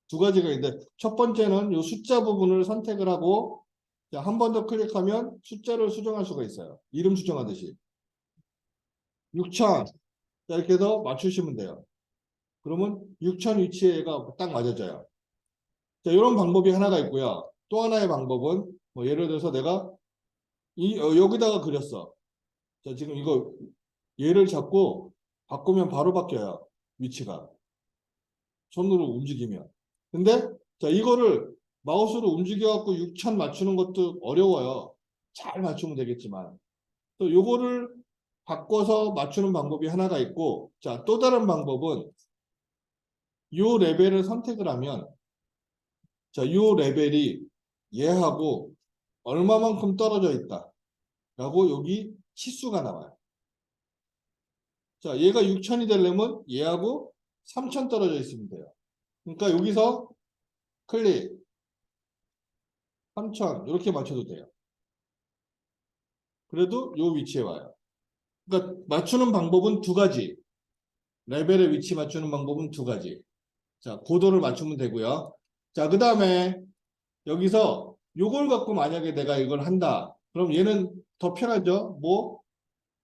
두 가지가 있는데 첫 번째는 요 숫자 부분을 선택을 하고 한 번 더 클릭하면 숫자를 수정할 수가 있어요. 이름 수정하듯이. 6,000 이렇게 해서 맞추시면 돼요. 그러면 6,000 위치에 얘가 딱 맞아져요. 자, 이런 방법이 하나가 있고요. 또 하나의 방법은 뭐 예를 들어서 내가 여기다가 그렸어. 자, 지금 이거 얘를 잡고 바꾸면 바로 바뀌어요. 위치가. 손으로 움직이면. 근데 자, 이거를 마우스로 움직여갖고 6,000 맞추는 것도 어려워요. 잘 맞추면 되겠지만. 또 요거를 바꿔서 맞추는 방법이 하나가 있고, 자, 또 다른 방법은 요 레벨을 선택을 하면, 자, 요 레벨이 얘하고 얼마만큼 떨어져 있다. 라고 여기 치수가 나와요. 자, 얘가 6,000이 되려면 얘하고 3,000 떨어져 있으면 돼요. 그러니까 여기서 클릭, 3,000 이렇게 맞춰도 돼요. 그래도 요 위치에 와요. 그러니까 맞추는 방법은 두 가지. 레벨의 위치 맞추는 방법은 두 가지. 자, 고도를 맞추면 되고요. 자, 그 다음에 여기서 요걸 갖고 만약에 내가 이걸 한다. 그럼 얘는 더 편하죠. 뭐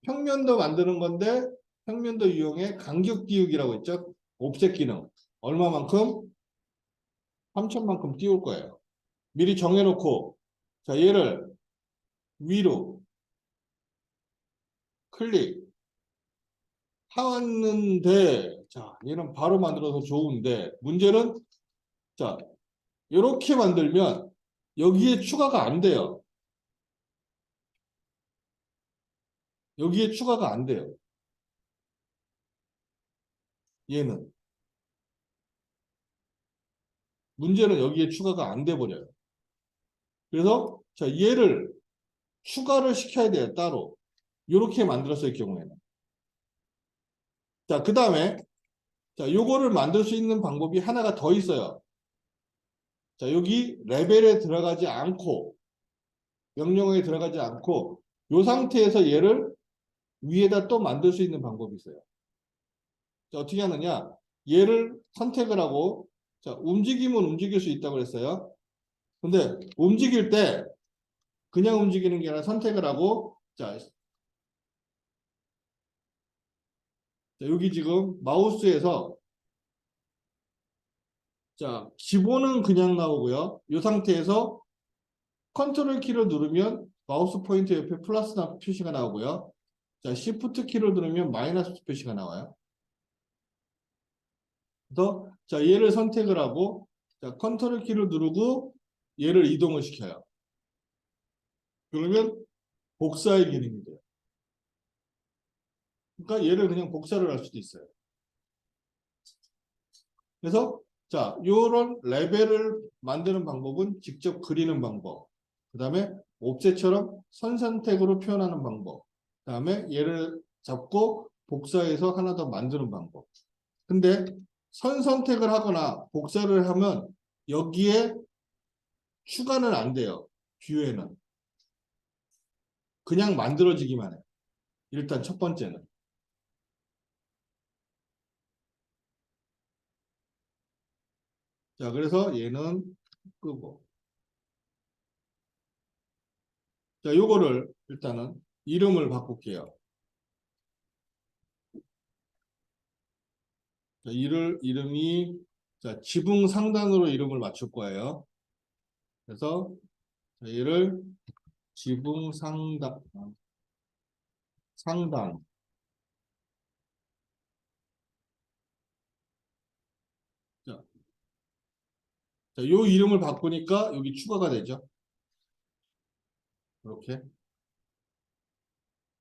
평면도 만드는 건데 평면도 이용해 간격 띄우기라고 했죠. 옵셋 기능. 얼마만큼? 3,000만큼 띄울 거예요. 미리 정해놓고 자, 얘를 위로 클릭 하왔는데 자, 얘는 바로 만들어서 좋은데 문제는 자, 이렇게 만들면 여기에 추가가 안 돼요. 여기에 추가가 안 돼요. 얘는. 문제는 여기에 추가가 안 돼 버려요. 그래서 자, 얘를 추가를 시켜야 돼요. 따로. 이렇게 만들었을 경우에는. 자, 그 다음에 자, 요거를 만들 수 있는 방법이 하나가 더 있어요. 자, 여기 레벨에 들어가지 않고 명령어에 들어가지 않고 이 상태에서 얘를 위에다 또 만들 수 있는 방법이 있어요. 자, 어떻게 하느냐? 얘를 선택을 하고 자, 움직이면 움직일 수 있다고 그랬어요. 근데 움직일 때 그냥 움직이는 게 아니라 선택을 하고 자, 여기 지금 마우스에서 자, 기본은 그냥 나오고요. 이 상태에서 컨트롤 키를 누르면 마우스 포인터 옆에 플러스 표시가 나오고요. 자, 시프트 키를 누르면 마이너스 표시가 나와요. 그래서 자, 얘를 선택을 하고 자, 컨트롤 키를 누르고 얘를 이동을 시켜요. 그러면 복사의 기능이 돼요. 그러니까 얘를 그냥 복사를 할 수도 있어요. 그래서 자, 요런 레벨을 만드는 방법은 직접 그리는 방법. 그 다음에 옵셋처럼 선 선택으로 표현하는 방법. 그 다음에 얘를 잡고 복사해서 하나 더 만드는 방법. 근데 선 선택을 하거나 복사를 하면 여기에 추가는 안 돼요. 뷰에는. 그냥 만들어지기만 해요. 일단 첫 번째는. 자, 그래서 얘는 끄고. 자, 요거를 일단은 이름을 바꿀게요. 자, 이름이 자, 지붕 상단으로 이름을 맞출 거예요. 그래서 자, 얘를 지붕 상단. 자, 자, 요 이름을 바꾸니까 여기 추가가 되죠. 이렇게.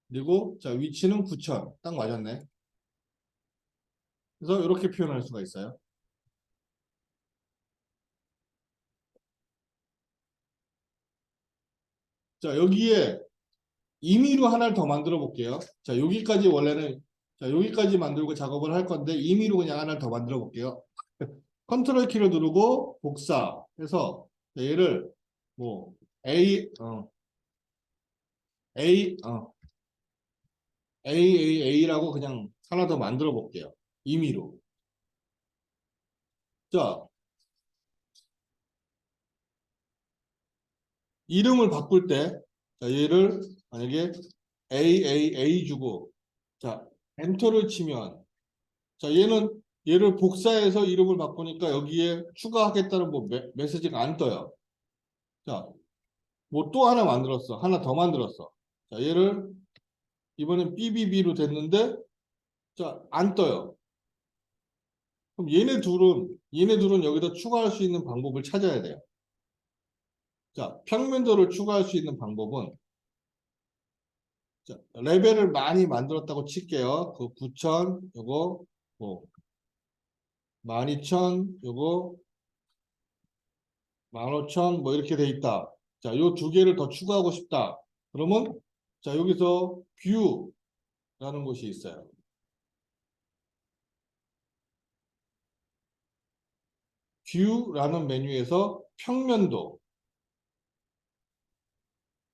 그리고 자, 위치는 9,000. 딱 맞았네. 그래서 이렇게 표현할 수가 있어요. 자, 여기에 임의로 하나를 더 만들어 볼게요. 자, 여기까지 원래는 자, 여기까지 만들고 작업을 할 건데 임의로 그냥 하나를 더 만들어 볼게요. 컨트롤 키를 누르고 복사해서 얘를 뭐 A A A라고 그냥 하나 더 만들어 볼게요. 임의로. 자, 이름을 바꿀 때, 자, 얘를 만약에 A 주고, 자, 엔터를 치면, 자, 얘를 복사해서 이름을 바꾸니까 여기에 추가하겠다는 뭐 메시지가 안 떠요. 자, 뭐 또 하나 만들었어. 하나 더 만들었어. 자, 얘를 이번엔 BBB로 됐는데, 자, 안 떠요. 그럼 얘네 둘은 여기다 추가할 수 있는 방법을 찾아야 돼요. 자, 평면도를 추가할 수 있는 방법은, 자, 레벨을 많이 만들었다고 칠게요. 그 9,000, 요거, 뭐, 12,000, 요거, 15,000, 뭐 이렇게 돼 있다. 자, 요 두 개를 더 추가하고 싶다. 그러면, 자, 여기서 뷰라는 곳이 있어요. 뷰라는 메뉴에서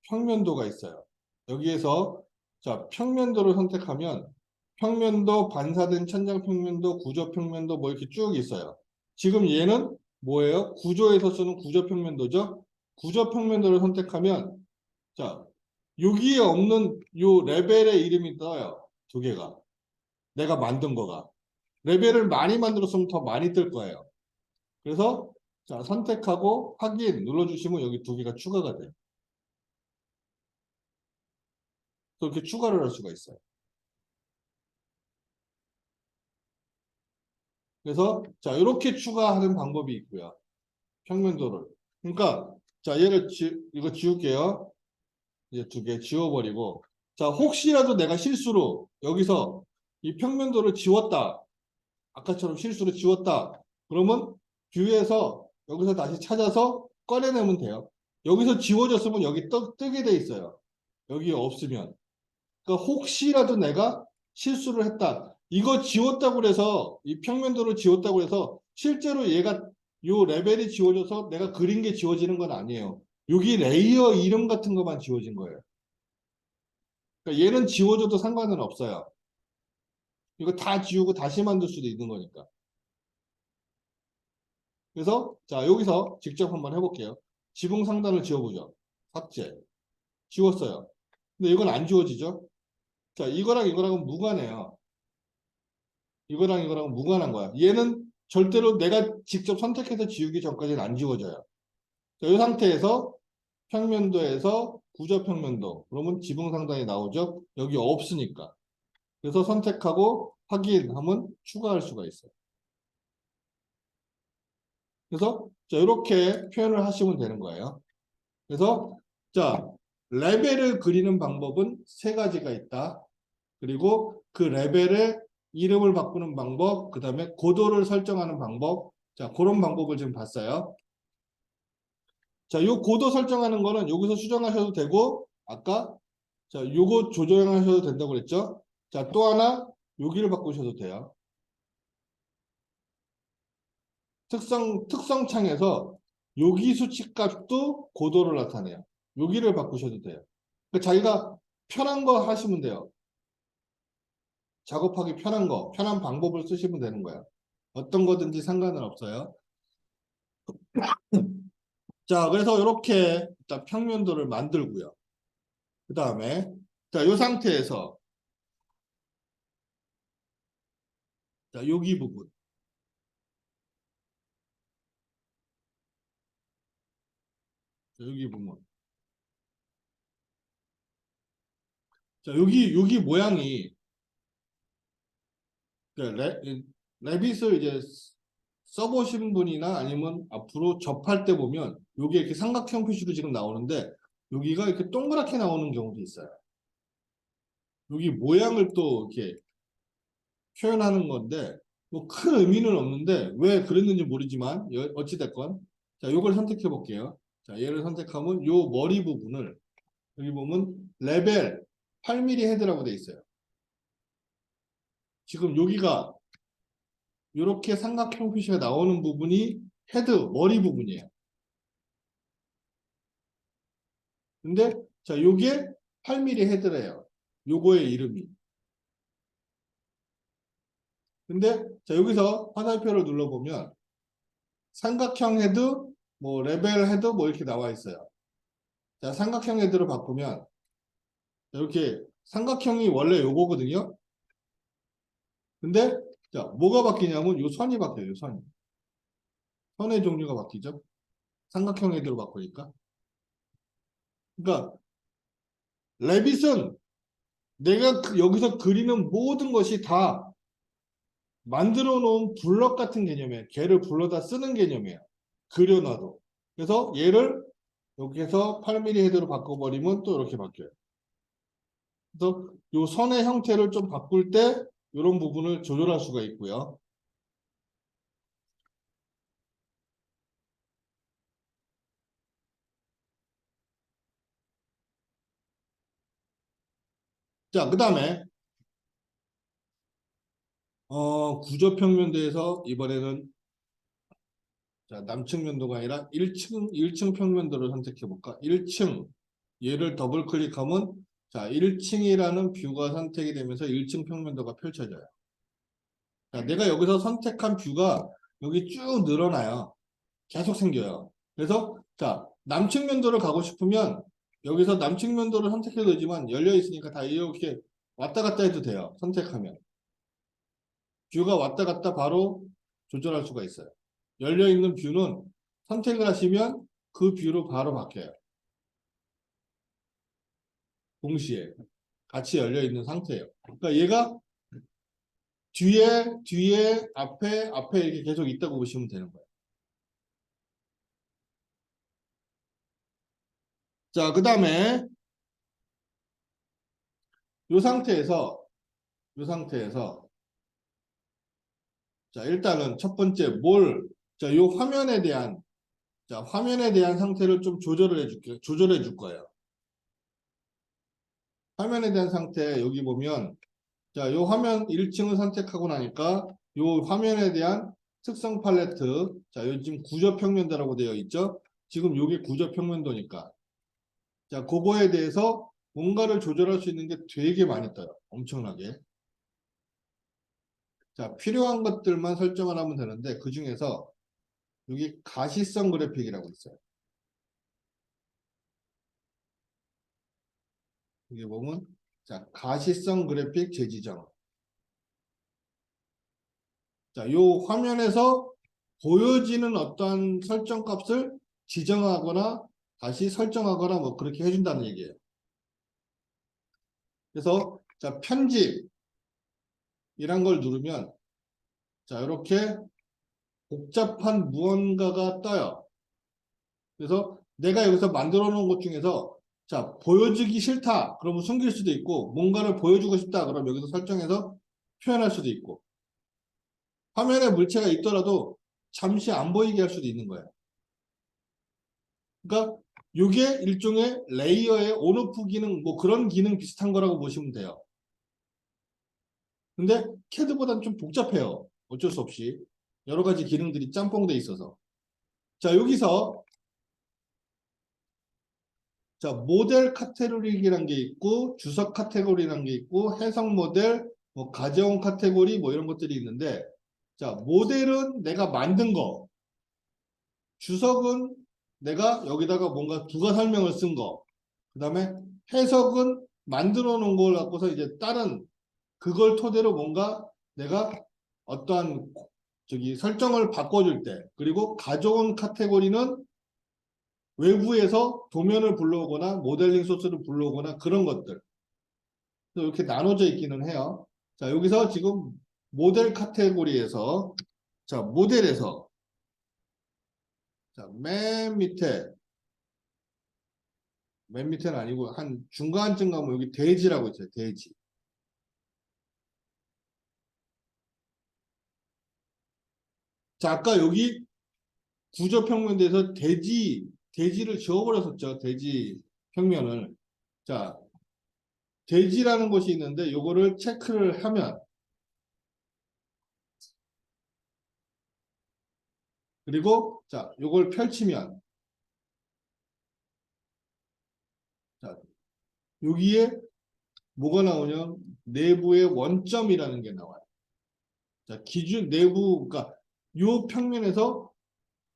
평면도가 있어요. 여기에서, 자, 평면도를 선택하면, 평면도, 반사된 천장 평면도, 구조 평면도 뭐 이렇게 쭉 있어요. 지금 얘는 뭐예요? 구조에서 쓰는 구조 평면도죠? 구조 평면도를 선택하면, 자, 여기에 없는 요 레벨의 이름이 떠요. 두 개가. 내가 만든 거가. 레벨을 많이 만들었으면 더 많이 뜰 거예요. 그래서, 자, 선택하고 확인 눌러주시면 여기 두 개가 추가가 돼요. 그렇게 추가를 할 수가 있어요. 그래서, 자, 이렇게 추가하는 방법이 있고요. 평면도를. 그러니까, 자, 이거 지울게요. 이제 두 개 지워버리고. 자, 혹시라도 내가 실수로 여기서 이 평면도를 지웠다. 아까처럼 실수로 지웠다. 그러면 뷰에서 여기서 다시 찾아서 꺼내내면 돼요. 여기서 지워졌으면 여기 뜨게 돼 있어요. 여기 없으면. 그러니까 혹시라도 내가 실수를 했다. 이거 지웠다고 해서 이 평면도를 지웠다고 해서 실제로 얘가 요 레벨이 지워져서 내가 그린 게 지워지는 건 아니에요. 여기 레이어 이름 같은 것만 지워진 거예요. 그러니까 얘는 지워져도 상관은 없어요. 이거 다 지우고 다시 만들 수도 있는 거니까. 그래서 자 여기서 직접 한번 해볼게요. 지붕 상단을 지워보죠. 삭제. 지웠어요. 근데 이건 안 지워지죠? 자 이거랑 이거랑은 무관해요. 이거랑 무관한 거야. 얘는 절대로 내가 직접 선택해서 지우기 전까지는 안 지워져요. 자, 이 상태에서 평면도에서 구조평면도. 그러면 지붕 상단이 나오죠? 여기 없으니까. 그래서 선택하고 확인하면 추가할 수가 있어요. 그래서 자, 이렇게 표현을 하시면 되는 거예요. 그래서 자, 레벨을 그리는 방법은 세 가지가 있다. 그리고 그 레벨의 이름을 바꾸는 방법, 그 다음에 고도를 설정하는 방법. 자, 그런 방법을 지금 봤어요. 자, 요 고도 설정하는 거는 여기서 수정하셔도 되고, 아까 자, 요거 조정하셔도 된다고 그랬죠? 자, 또 하나 여기를 바꾸셔도 돼요. 특성 창에서 여기 수치값도 고도를 나타내요. 여기를 바꾸셔도 돼요. 그러니까 자기가 편한 거 하시면 돼요. 작업하기 편한 거, 편한 방법을 쓰시면 되는 거예요. 어떤 거든지 상관은 없어요. 자, 그래서 이렇게 일단 평면도를 만들고요. 그 다음에 자, 이 상태에서 자, 여기 부분, 자, 여기 부분. 자, 여기 모양이 그 레빗을 이제 써보신 분이나 아니면 앞으로 접할 때 보면 여기 이렇게 삼각형 표시로 지금 나오는데 여기가 이렇게 동그랗게 나오는 경우도 있어요. 여기 모양을 또 이렇게 표현하는 건데 뭐 큰 의미는 없는데 왜 그랬는지 모르지만 어찌됐건 자 요걸 선택해 볼게요. 자 얘를 선택하면 요 머리 부분을 여기 보면 레벨 8mm 헤드라고 돼 있어요. 지금 여기가 이렇게 삼각형 표시가 나오는 부분이 헤드 머리 부분이에요. 근데 자 요게 8mm 헤드래요. 요거의 이름이. 근데 자, 여기서 화살표를 눌러보면 삼각형 헤드, 뭐 레벨 헤드 뭐 이렇게 나와 있어요. 자, 삼각형 헤드로 바꾸면 이렇게 삼각형이 원래 요거거든요. 근데 자, 뭐가 바뀌냐면 요 선이 바뀌어요. 선. 선의 종류가 바뀌죠. 삼각형 헤드로 바꾸니까. 그러니까 레빗은 내가 여기서 그리는 모든 것이 다 만들어 놓은 블럭 같은 개념이에요. 걔를 불러다 쓰는 개념이에요. 그려놔도. 그래서 얘를 여기에서 8mm 헤드로 바꿔버리면 또 이렇게 바뀌어요. 그래서 이 선의 형태를 좀 바꿀 때 이런 부분을 조절할 수가 있고요. 자, 그 다음에 구조평면도에서 이번에는 자, 남측 면도가 아니라 1층 평면도를 선택해 볼까? 1층 얘를 더블 클릭하면 자, 1층이라는 뷰가 선택이 되면서 1층 평면도가 펼쳐져요. 자, 내가 여기서 선택한 뷰가 여기 쭉 늘어나요. 계속 생겨요. 그래서 자, 남측 면도를 가고 싶으면 여기서 남측 면도를 선택해도 되지만 열려 있으니까 다 이렇게 왔다 갔다 해도 돼요. 선택하면. 뷰가 왔다 갔다 바로 조절할 수가 있어요. 열려 있는 뷰는 선택을 하시면 그 뷰로 바로 바뀌어요. 동시에 같이 열려 있는 상태예요. 그러니까 얘가 뒤에, 앞에 이렇게 계속 있다고 보시면 되는 거예요. 자, 그 다음에 이 상태에서 이 상태에서 자, 일단은 첫 번째 자, 요 화면에 대한 상태를 좀 조절해 줄 거예요. 화면에 대한 상태 여기 보면 자, 요 화면 1층을 선택하고 나니까 요 화면에 대한 특성 팔레트 자, 요즘 구조평면도라고 되어 있죠. 지금 요게 구조평면도니까 자, 그거에 대해서 뭔가를 조절할 수 있는 게 되게 많이 떠요. 엄청나게. 자, 필요한 것들만 설정을 하면 되는데 그 중에서 여기 가시성 그래픽이라고 있어요. 여기 보면 자, 가시성 그래픽 재지정. 자, 요 화면에서 보여지는 어떤 설정 값을 지정하거나 다시 설정하거나 뭐 그렇게 해준다는 얘기예요. 그래서 자, 편집이란 걸 누르면 자, 이렇게 복잡한 무언가가 떠요. 그래서 내가 여기서 만들어 놓은 것 중에서 자, 보여주기 싫다. 그러면 숨길 수도 있고 뭔가를 보여주고 싶다. 그럼 여기서 설정해서 표현할 수도 있고 화면에 물체가 있더라도 잠시 안 보이게 할 수도 있는 거예요. 그러니까 이게 일종의 레이어의 온오프 기능 뭐 그런 기능 비슷한 거라고 보시면 돼요. 근데 캐드보다는 좀 복잡해요. 어쩔 수 없이. 여러 가지 기능들이 짬뽕돼 있어서. 자, 여기서 자, 모델 카테고리라는 게 있고 주석 카테고리라는 게 있고 해석 모델, 뭐 가져온 카테고리 뭐 이런 것들이 있는데 자, 모델은 내가 만든 거, 주석은 내가 여기다가 뭔가 부가 설명을 쓴 거, 그 다음에 해석은 만들어 놓은 걸 갖고서 이제 다른 그걸 토대로 뭔가 내가 어떠한 저기 설정을 바꿔줄 때 그리고 가져온 카테고리는 외부에서 도면을 불러오거나 모델링 소스를 불러오거나 그런 것들 이렇게 나눠져 있기는 해요. 자, 여기서 지금 모델 카테고리에서 자, 모델에서 자, 맨 밑에는 아니고 한 중간쯤 가면 여기 대지라고 있어요. 대지. 자, 아까 여기 구조평면대에서 대지를 지워버렸었죠. 대지 평면을. 자, 대지라는 것이 있는데 요거를 체크를 하면 그리고 자, 요걸 펼치면 자, 여기에 뭐가 나오냐? 내부의 원점이라는 게 나와요. 자, 기준 내부, 그러니까 요 평면에서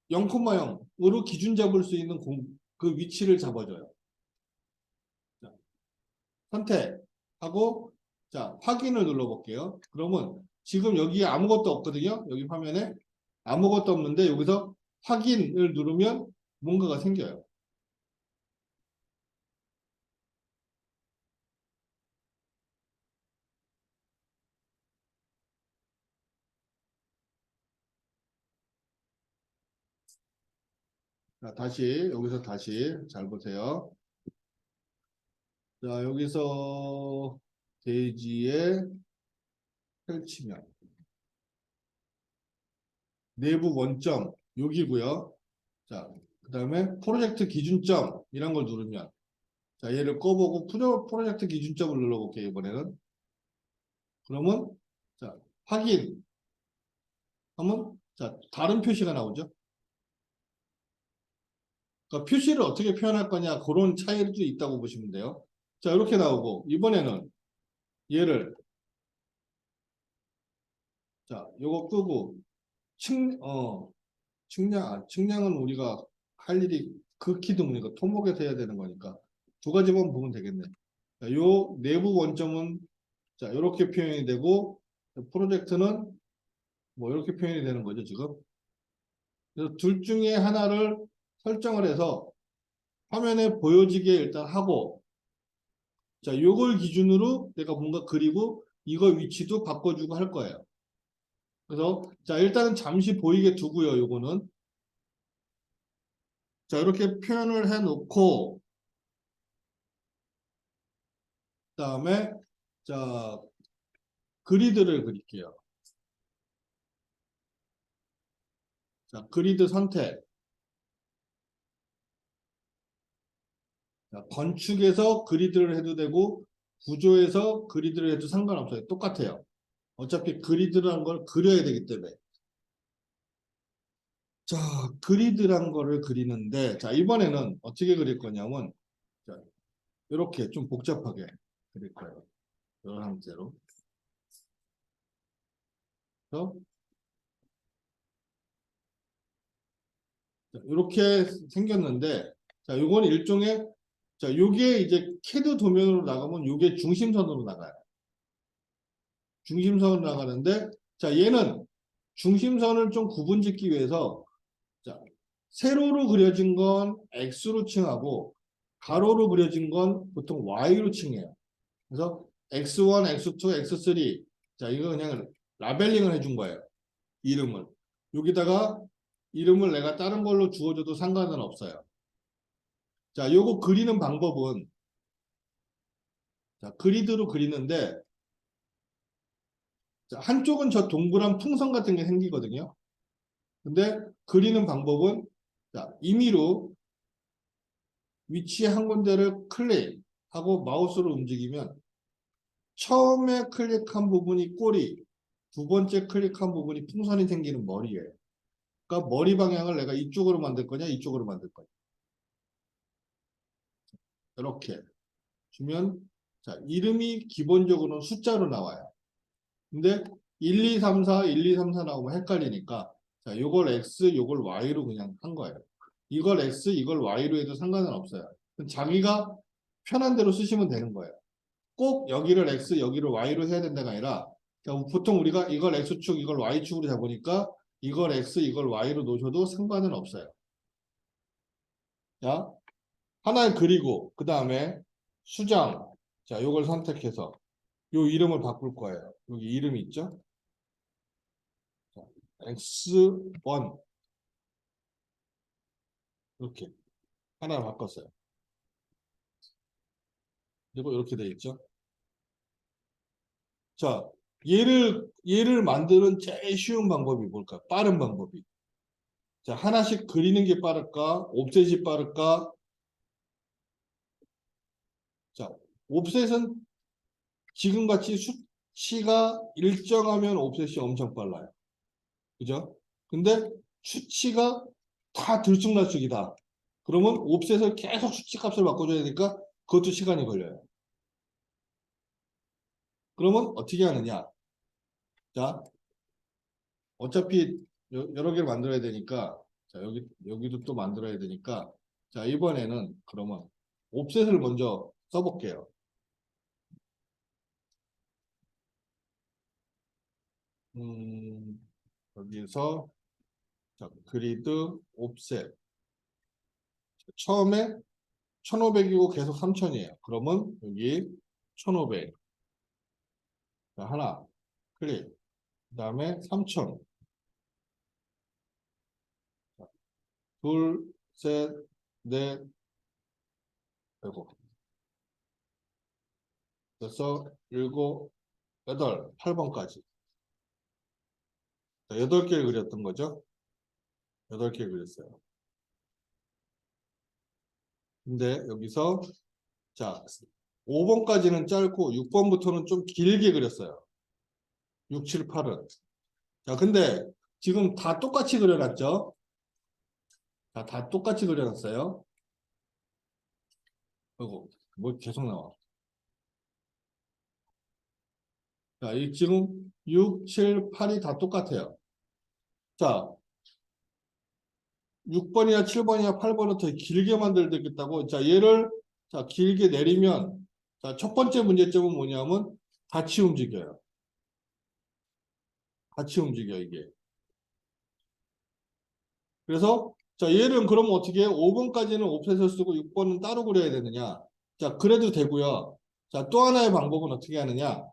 0,0으로 기준 잡을 수 있는 그 위치를 잡아줘요. 자, 선택하고, 자, 확인을 눌러볼게요. 그러면 지금 여기에 아무것도 없거든요. 여기 화면에 아무것도 없는데 여기서 확인을 누르면 뭔가가 생겨요. 자, 다시, 여기서 다시 잘 보세요. 자, 여기서 페이지에 펼치면 내부 원점 여기고요. 자, 그 다음에 프로젝트 기준점 이런 걸 누르면 자, 얘를 꺼보고 프로젝트 기준점을 눌러볼게요. 이번에는. 그러면 자, 확인 하면 자, 다른 표시가 나오죠. 그러니까 표시를 어떻게 표현할 거냐 그런 차이도 있다고 보시면 돼요. 자, 이렇게 나오고 이번에는 얘를 자, 요거 끄고 측량은 우리가 할 일이 극히 드무니까 토목에서 해야 되는 거니까 두 가지만 보면 되겠네. 자, 요 내부 원점은 자, 이렇게 표현이 되고 프로젝트는 뭐 이렇게 표현이 되는 거죠, 지금. 그래서 둘 중에 하나를 설정을 해서 화면에 보여지게 일단 하고 자, 요걸 기준으로 내가 뭔가 그리고 이거 위치도 바꿔주고 할 거예요. 그래서 자, 일단은 잠시 보이게 두고요, 요거는. 자, 이렇게 표현을 해 놓고 그다음에 자, 그리드를 그릴게요. 자, 그리드 선택. 자, 건축에서 그리드를 해도 되고 구조에서 그리드를 해도 상관없어요. 똑같아요. 어차피 그리드라는 걸 그려야 되기 때문에. 자, 그리드란 거를 그리는데 자, 이번에는 어떻게 그릴 거냐면 자, 이렇게 좀 복잡하게 그릴 거예요. 이런 형태로. 그래서 자, 이렇게 생겼는데 자, 요건 일종의 자, 요게 이제 캐드 도면으로 나가면 요게 중심선으로 나가요. 중심선으로 나가는데 자, 얘는 중심선을 좀 구분짓기 위해서 자, 세로로 그려진 건 X로 칭하고 가로로 그려진 건 보통 Y로 칭해요. 그래서 X1, X2, X3 자, 이거 그냥 라벨링을 해준 거예요. 이름을. 여기다가 이름을 내가 다른 걸로 주어줘도 상관은 없어요. 자, 요거 그리는 방법은 자, 그리드로 그리는데 자, 한쪽은 저 동그란 풍선 같은 게 생기거든요. 근데 그리는 방법은 자, 임의로 위치 한 군데를 클릭하고 마우스로 움직이면 처음에 클릭한 부분이 꼬리, 두 번째 클릭한 부분이 풍선이 생기는 머리예요. 그러니까 머리 방향을 내가 이쪽으로 만들 거냐, 이쪽으로 만들 거냐. 이렇게 주면 자, 이름이 기본적으로는 숫자로 나와요. 근데 1, 2, 3, 4, 1, 2, 3, 4 나오면 헷갈리니까 자, 요걸 X, 요걸 Y로 그냥 한 거예요. 이걸 X, 이걸 Y로 해도 상관은 없어요. 자기가 편한 대로 쓰시면 되는 거예요. 꼭 여기를 X, 여기를 Y로 해야 된다가 아니라 자, 보통 우리가 이걸 X축, 이걸 Y축으로 잡으니까 이걸 X, 이걸 Y로 놓으셔도 상관은 없어요. 자, 하나 그리고 그 다음에 수정. 자, 요걸 선택해서 요 이름을 바꿀 거예요. 여기 이름이 있죠? 자, X1 이렇게 하나 바꿨어요. 그리고 이렇게 돼 있죠? 자, 얘를 만드는 제일 쉬운 방법이 뭘까? 빠른 방법이. 자, 하나씩 그리는 게 빠를까? 옵셋이 빠를까? 자, 옵셋은 지금같이 수치가 일정하면 옵셋이 엄청 빨라요. 그죠? 근데 수치가 다 들쑥날쑥이다. 그러면 옵셋을 계속 수치 값을 바꿔줘야 되니까 그것도 시간이 걸려요. 그러면 어떻게 하느냐? 자, 어차피 여러 개를 만들어야 되니까, 자, 여기도 또 만들어야 되니까, 자, 이번에는 그러면 옵셋을 먼저 써볼게요. 여기서, 자, 그리드 옵셋. 처음에 1500이고 계속 3000이에요. 그러면 여기 1500. 자, 하나, 클릭. 그 다음에 3000. 둘, 셋, 넷, 일곱. 여섯, 일곱, 여덟, 8번까지. 8개를 그렸던 거죠. 8개를 그렸어요. 근데 여기서 자 5번까지는 짧고 6번부터는 좀 길게 그렸어요. 6, 7, 8은. 자 근데 지금 다 똑같이 그려놨죠. 자, 다 똑같이 그려놨어요. 그리고 뭐 계속 나와. 자, 이 지금 6, 7, 8이 다 똑같아요. 자, 6번이나 7번이나 8번은 더 길게 만들겠다고. 자, 얘를 자, 길게 내리면 자, 첫 번째 문제점은 뭐냐면 같이 움직여요. 같이 움직여 이게. 그래서 자, 얘는 그러면 어떻게 해요? 5번까지는 옵셋을 쓰고 6번은 따로 그려야 되느냐? 자, 그래도 되고요. 자, 또 하나의 방법은 어떻게 하느냐?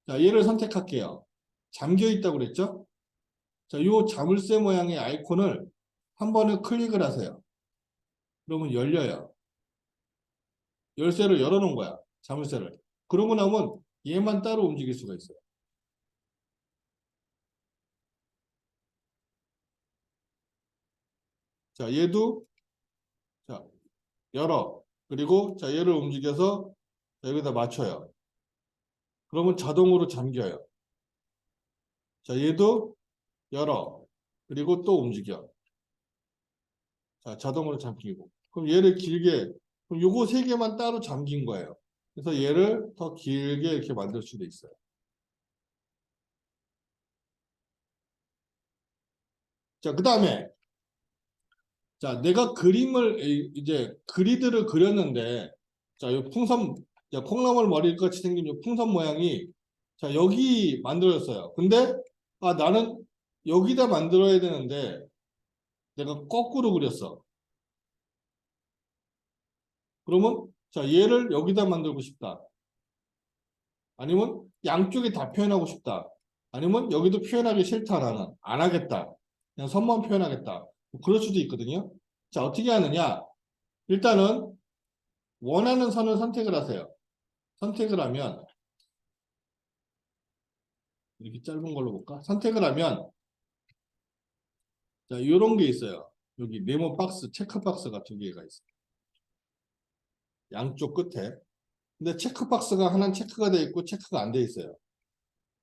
자, 얘를 선택할게요. 잠겨 있다고 그랬죠? 자, 요 자물쇠 모양의 아이콘을 한 번에 클릭을 하세요. 그러면 열려요. 열쇠를 열어놓은 거야. 자물쇠를. 그러고 나면 얘만 따로 움직일 수가 있어요. 자, 얘도 자, 열어. 그리고 자, 얘를 움직여서 여기다 맞춰요. 그러면 자동으로 잠겨요. 자, 얘도 열어. 그리고 또 움직여. 자, 자동으로 잠기고. 그럼 얘를 길게, 그럼 요거 세 개만 따로 잠긴 거예요. 그래서 얘를 더 길게 이렇게 만들 수도 있어요. 자, 그 다음에, 자, 내가 그림을, 이제 그리드를 그렸는데, 자, 요 풍선, 자, 콩나물 머리같이 생긴 요 풍선 모양이, 자, 여기 만들었어요. 근데, 아, 나는 여기다 만들어야 되는데, 내가 거꾸로 그렸어. 그러면, 자, 얘를 여기다 만들고 싶다. 아니면 양쪽에 다 표현하고 싶다. 아니면 여기도 표현하기 싫다 나는 안 하겠다. 그냥 선만 표현하겠다. 뭐 그럴 수도 있거든요. 자, 어떻게 하느냐? 일단은 원하는 선을 선택을 하세요. 선택을 하면 이렇게 짧은 걸로 볼까? 선택을 하면 자, 이런 게 있어요. 여기 네모 박스, 체크 박스가 두 개가 있어요. 양쪽 끝에. 근데 체크 박스가 하나는 체크가 돼 있고 체크가 안 돼 있어요.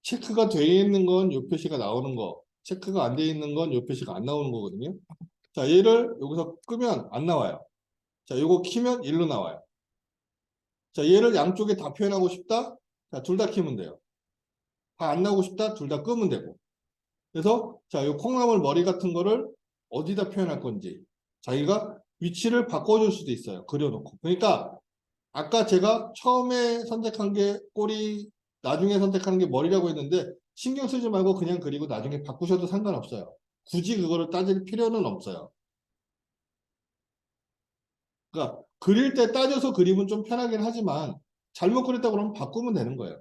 체크가 돼 있는 건 요 표시가 나오는 거. 체크가 안 돼 있는 건 요 표시가 안 나오는 거거든요. 자, 얘를 여기서 끄면 안 나와요. 자, 요거 키면 일로 나와요. 자, 얘를 양쪽에 다 표현하고 싶다? 자, 둘 다 키면 돼요. 다 안 나오고 싶다? 둘 다 끄면 되고. 그래서, 자, 요 콩나물 머리 같은 거를 어디다 표현할 건지 자기가 위치를 바꿔줄 수도 있어요. 그려놓고. 그러니까, 아까 제가 처음에 선택한 게 꼬리, 나중에 선택하는 게 머리라고 했는데, 신경 쓰지 말고 그냥 그리고 나중에 바꾸셔도 상관없어요. 굳이 그거를 따질 필요는 없어요. 그러니까 그릴 때 따져서 그리면 좀 편하긴 하지만 잘못 그렸다 그러면 바꾸면 되는 거예요.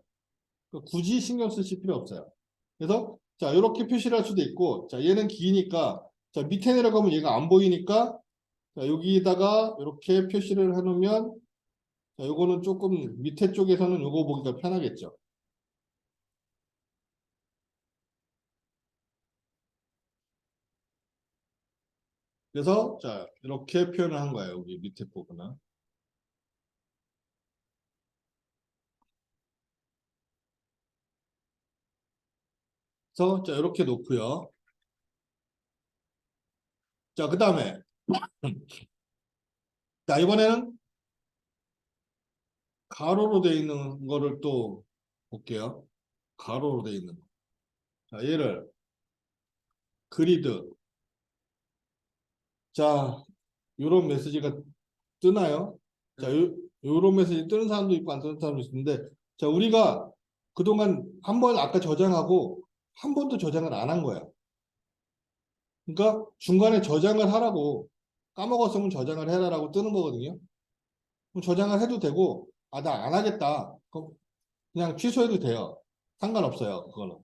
그러니까 굳이 신경 쓰실 필요 없어요. 그래서 자 이렇게 표시를 할 수도 있고 자 얘는 기니까 자 밑에 내려가면 얘가 안 보이니까 자 여기다가 이렇게 표시를 해놓으면 자 요거는 조금 밑에 쪽에서는 요거 보기가 편하겠죠. 그래서 자 이렇게 표현을 한 거예요. 여기 밑에 부분은. 그래서 자 이렇게 놓고요. 자 그다음에 자 이번에는 가로로 되어 있는 거를 또 볼게요. 가로로 되어 있는 거. 자, 얘를 그리드. 자, 요런 메시지가 뜨나요? 자, 요런 메시지 뜨는 사람도 있고 안 뜨는 사람도 있는데, 자, 우리가 그동안 한 번 아까 저장하고 한 번도 저장을 안 한 거야. 그러니까 중간에 저장을 하라고 까먹었으면 저장을 해라라고 뜨는 거거든요. 그럼 저장을 해도 되고, 아, 나 안 하겠다. 그럼 그냥 취소해도 돼요. 상관없어요, 그거는.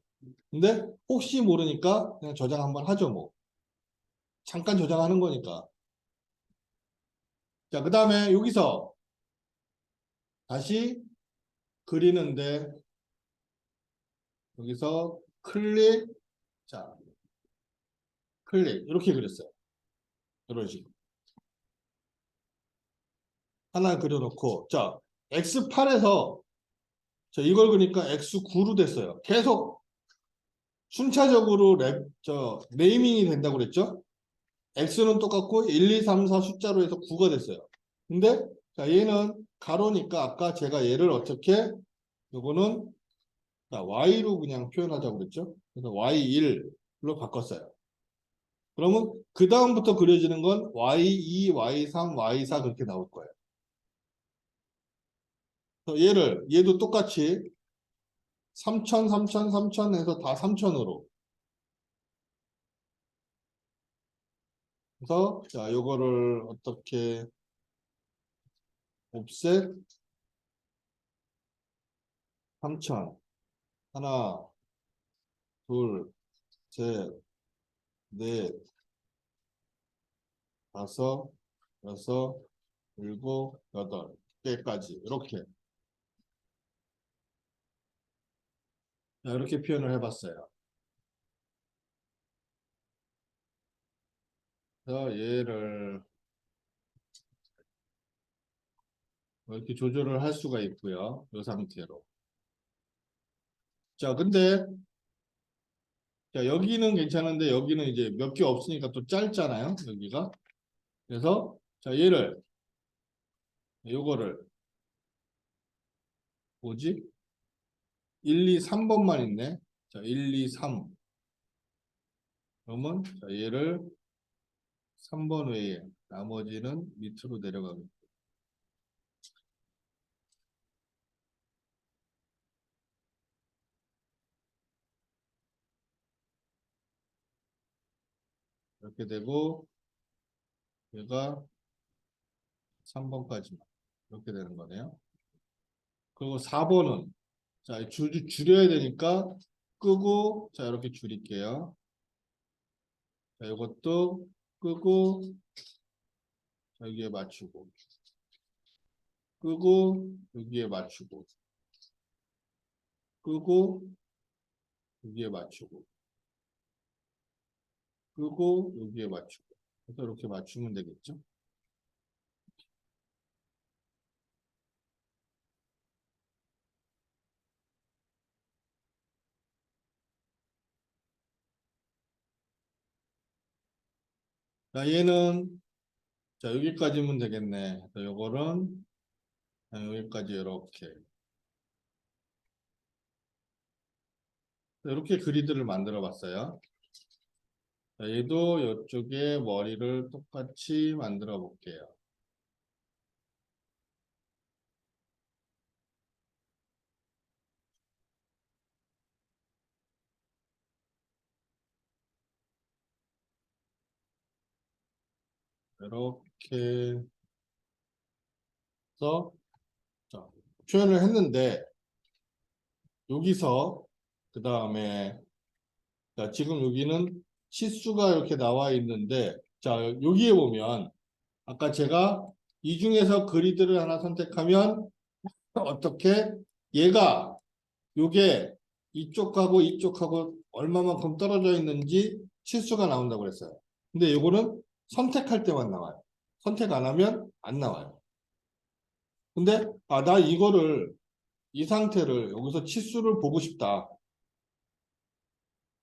근데 혹시 모르니까 그냥 저장 한번 하죠, 뭐. 잠깐 저장하는 거니까. 자, 그 다음에 여기서 다시 그리는데 여기서 클릭, 자, 클릭 이렇게 그렸어요. 이런 식으로. 하나 그려놓고 자, X8에서 자, 이걸 그러니까 X9로 됐어요. 계속 순차적으로 네이밍이 된다고 그랬죠? X는 똑같고 1, 2, 3, 4 숫자로 해서 9가 됐어요. 근데 자, 얘는 가로니까 아까 제가 얘를 어떻게 요거는 자, Y로 그냥 표현하자고 그랬죠? 그래서 Y1로 바꿨어요. 그러면 그 다음부터 그려지는 건 Y2, Y3, Y4 그렇게 나올 거예요. 그래서 얘도 똑같이 3000, 3000, 3000 해서 다 3000으로. 그래서 자, 요거를 어떻게 옵셋 3000 하나, 둘, 셋, 넷, 다섯, 여섯, 일곱, 여덟 개까지 이렇게 자, 이렇게 표현을 해봤어요. 그래서 얘를 이렇게 조절을 할 수가 있고요. 이 상태로. 자, 근데 자, 여기는 괜찮은데 여기는 이제 몇 개 없으니까 또 짧잖아요. 여기가. 그래서 자, 얘를 요거를 뭐지? 1, 2, 3번만 있네. 자, 1, 2, 3. 그러면 자, 얘를 3번 외에 나머지는 밑으로 내려가고 이렇게 되고 얘가 3번까지만 이렇게 되는 거네요. 그리고 4번은 자, 줄여야 되니까 끄고 자, 이렇게 줄일게요. 자, 이것도 끄고 자, 여기에 맞추고 끄고 여기에 맞추고 끄고 여기에 맞추고 끄고 여기에 맞추고 그래서 이렇게 맞추면 되겠죠. 자, 얘는 자, 여기까지면 되겠네. 자, 요거는 자, 여기까지 이렇게 이렇게 그리드를 만들어 봤어요. 자, 얘도 이쪽에 머리를 똑같이 만들어 볼게요. 이렇게 해서 자, 표현을 했는데 여기서 그 다음에 자, 지금 여기는 치수가 이렇게 나와 있는데 자, 여기에 보면 아까 제가 이 중에서 그리드를 하나 선택하면 어떻게 얘가 요게 이쪽하고 이쪽하고 얼마만큼 떨어져 있는지 치수가 나온다고 그랬어요. 근데 요거는 선택할 때만 나와요. 선택 안 하면 안 나와요. 근데 아, 나 이거를 이 상태를 여기서 치수를 보고 싶다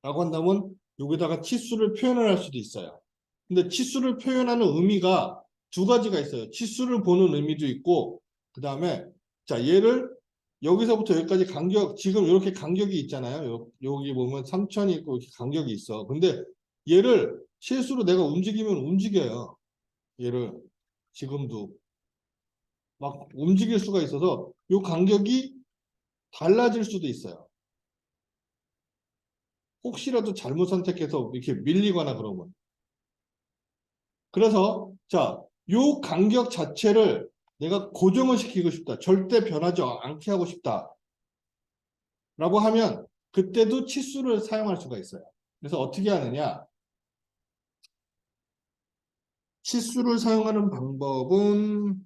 라고 한다면 여기다가 치수를 표현을 할 수도 있어요. 근데 치수를 표현하는 의미가 두 가지가 있어요. 치수를 보는 의미도 있고 그 다음에 자, 얘를 여기서부터 여기까지 간격 지금 이렇게 간격이 있잖아요. 여기 보면 3000이 있고 이렇게 간격이 있어. 근데 얘를 실수로 내가 움직이면 움직여요. 얘를 지금도 막 움직일 수가 있어서 이 간격이 달라질 수도 있어요. 혹시라도 잘못 선택해서 이렇게 밀리거나 그러면. 그래서 자, 요 간격 자체를 내가 고정을 시키고 싶다. 절대 변하지 않게 하고 싶다. 라고 하면 그때도 치수를 사용할 수가 있어요. 그래서 어떻게 하느냐? 치수를 사용하는 방법은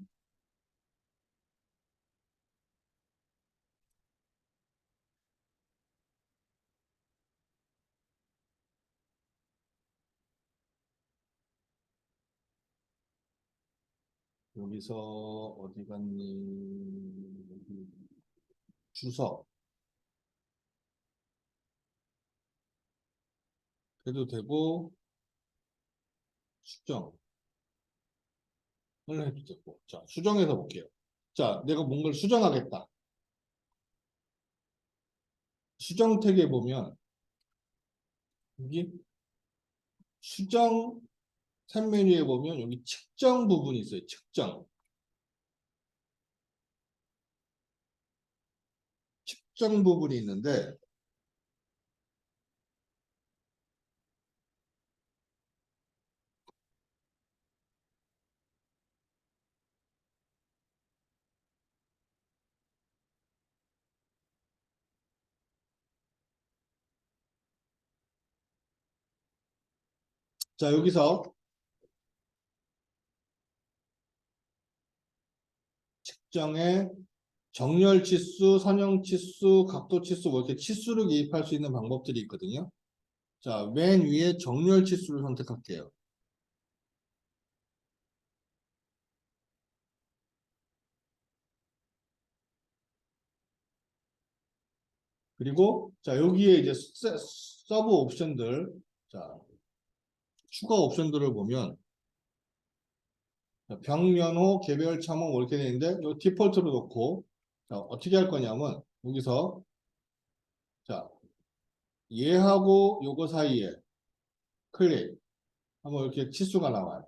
여기서 어디 갔니? 여기 주석 해도 되고 수정을 해도 되고. 자, 수정해서 볼게요. 자, 내가 뭔가를 수정하겠다. 수정 택에 보면 여기 수정 탭 메뉴에 보면 여기 측정 부분이 있어요. 측정. 측정 부분이 있는데 자, 여기서 측정에 정렬 치수, 선형 치수, 각도 치수 뭐 이렇게 치수를 기입할 수 있는 방법들이 있거든요. 자, 맨 위에 정렬 치수를 선택할게요. 그리고 자, 여기에 이제 서브 옵션들, 자, 추가 옵션들을 보면 병면호, 개별 첨호 뭐 이렇게 되는데 이 디폴트로 놓고 자, 어떻게 할 거냐면 여기서 자, 얘하고 요거 사이에 클릭 하면 이렇게 치수가 나와요.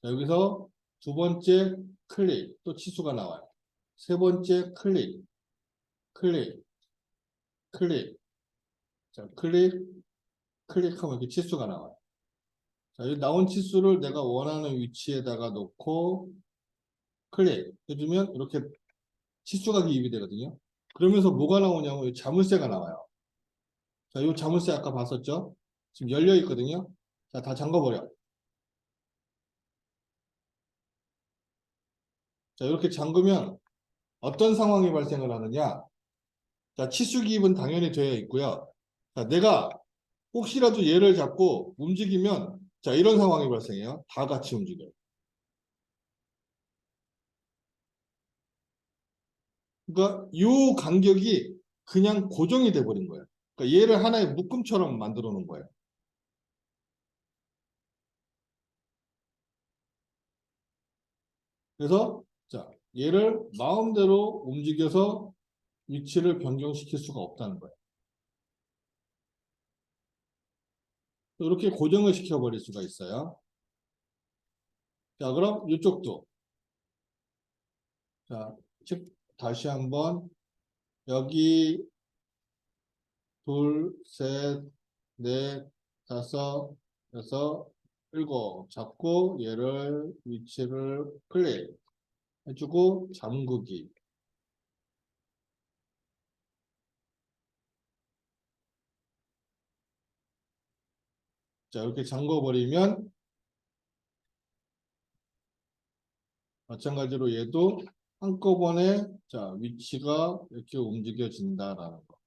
자, 여기서 두 번째 클릭 또 치수가 나와요. 세 번째 클릭, 클릭, 클릭. 자, 클릭, 클릭하면 이렇게 치수가 나와요. 자, 이 나온 치수를 내가 원하는 위치에다가 놓고 클릭 해주면 이렇게 치수가 기입이 되거든요. 그러면서 뭐가 나오냐면 이 자물쇠가 나와요. 자, 이 자물쇠 아까 봤었죠? 지금 열려 있거든요. 자, 다 잠궈버려. 자, 이렇게 잠그면 어떤 상황이 발생을 하느냐? 자, 치수 기입은 당연히 되어 있고요. 자, 내가 혹시라도 얘를 잡고 움직이면 자, 이런 상황이 발생해요. 다 같이 움직여요. 그러니까 이 간격이 그냥 고정이 돼 버린 거예요. 그러니까 얘를 하나의 묶음처럼 만들어 놓은 거예요. 그래서 자, 얘를 마음대로 움직여서 위치를 변경시킬 수가 없다는 거예요. 이렇게 고정을 시켜버릴 수가 있어요. 자, 그럼 이쪽도 자, 즉 다시 한번 여기 둘, 셋, 넷, 다섯, 여섯, 일곱 잡고 얘를 위치를 클릭 해주고 잠그기. 자, 이렇게 잠궈버리면 마찬가지로 얘도 한꺼번에 자, 위치가 이렇게 움직여진다라는 거.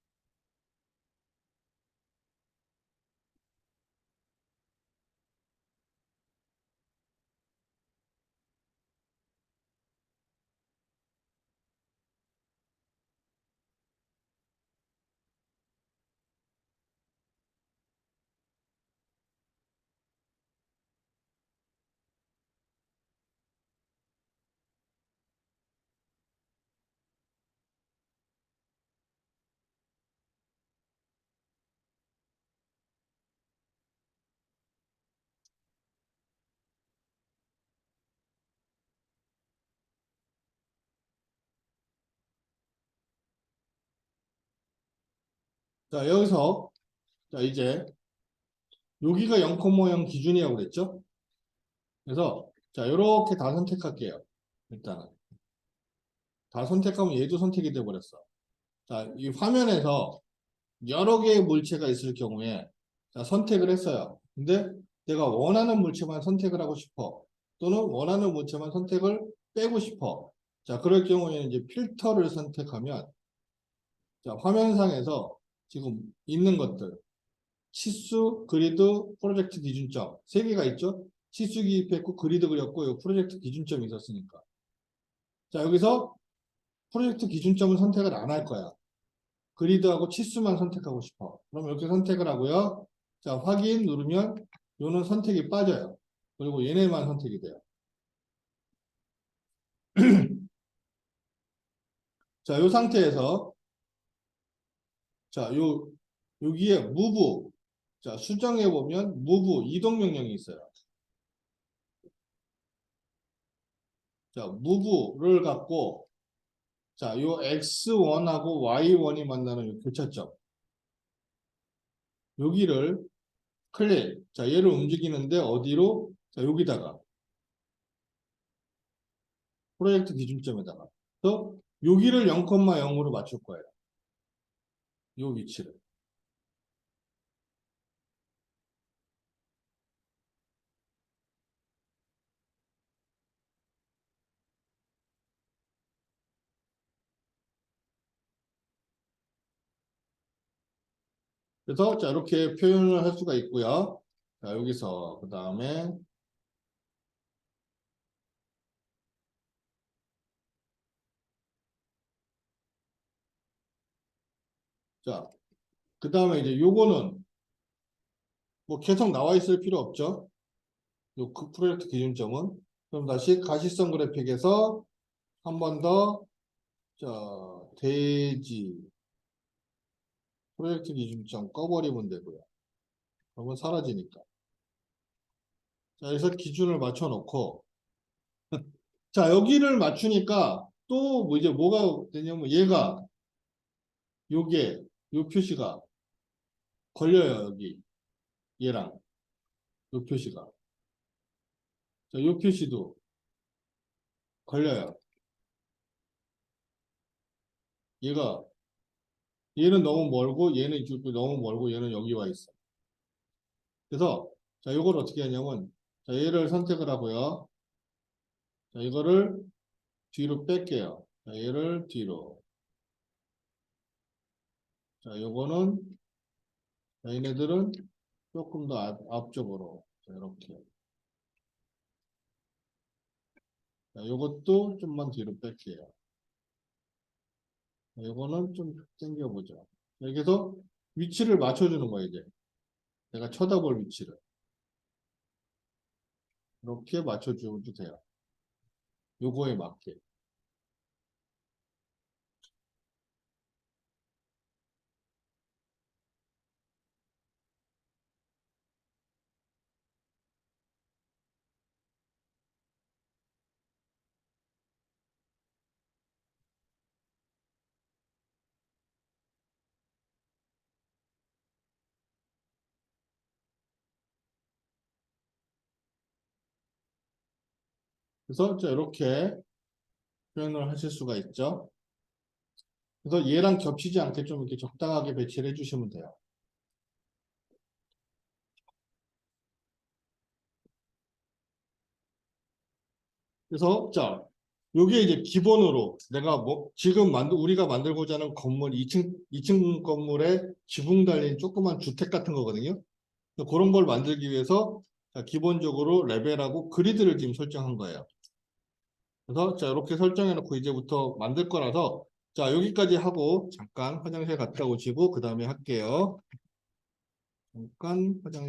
자, 여기서 자, 이제 여기가 0,0 기준이라고 그랬죠? 그래서 자, 이렇게 다 선택할게요. 일단은 다 선택하면 얘도 선택이 돼 버렸어. 자, 이 화면에서 여러 개의 물체가 있을 경우에 자, 선택을 했어요. 근데 내가 원하는 물체만 선택을 하고 싶어. 또는 원하는 물체만 선택을 빼고 싶어. 자, 그럴 경우에는 이제 필터를 선택하면 자, 화면상에서 지금 있는 것들 치수, 그리드, 프로젝트 기준점 세 개가 있죠? 치수 기입했고 그리드 그렸고 이 프로젝트 기준점이 있었으니까 자, 여기서 프로젝트 기준점은 선택을 안 할 거야. 그리드하고 치수만 선택하고 싶어. 그럼 이렇게 선택을 하고요. 자, 확인 누르면 요는 선택이 빠져요. 그리고 얘네만 선택이 돼요. 자, 요 상태에서 자, 여기에 move 자, 수정해 보면 move 이동 명령이 있어요. 자, move를 갖고 자, 요 x1하고 y1이 만나는 요 교차점 여기를 클릭. 자, 얘를 움직이는데 어디로? 자, 여기다가 프로젝트 기준점에다가 또 여기를 0,0으로 맞출 거예요. 요 위치를. 그래서 자, 이렇게 표현을 할 수가 있고요. 자, 여기서 그 다음에 자, 그 다음에 이제 요거는 뭐 계속 나와 있을 필요 없죠. 요 그 프로젝트 기준점은 그럼 다시 가시성 그래픽에서 한 번 더 자, 대지 프로젝트 기준점 꺼버리면 되고요. 그러면 사라지니까. 자, 여기서 기준을 맞춰 놓고 자, 여기를 맞추니까 또 뭐 이제 뭐가 되냐면 얘가 요게 요 표시가 걸려요. 여기 얘랑 요 표시가 자, 요 표시도 걸려요. 얘가 얘는 너무 멀고 얘는 이쪽도 너무 멀고 얘는 여기 와 있어. 그래서 자, 이걸 어떻게 하냐면 자, 얘를 선택을 하고요. 자, 이거를 뒤로 뺄게요. 자, 얘를 뒤로. 자, 요거는 자, 얘네들은 조금 더 앞쪽으로 자, 이렇게. 자, 요것도 좀만 뒤로 뺄게요. 자, 요거는 좀 당겨보죠. 이렇게 해서 위치를 맞춰주는 거예요, 이제. 내가 쳐다볼 위치를. 이렇게 맞춰줘도 돼요. 요거에 맞게. 그래서 자, 이렇게 표현을 하실 수가 있죠. 그래서 얘랑 겹치지 않게 좀 이렇게 적당하게 배치를 해주시면 돼요. 그래서 자, 요게 이제 기본으로 내가 뭐 지금 우리가 만들고자 하는 건물 2층 건물에 지붕 달린 조그만 주택 같은 거거든요. 그런 걸 만들기 위해서 자, 기본적으로 레벨하고 그리드를 지금 설정한 거예요. 그래서 자, 이렇게 설정해 놓고 이제부터 만들 거라서 자, 여기까지 하고 잠깐 화장실 갔다 오시고 그 다음에 할게요. 잠깐 화장실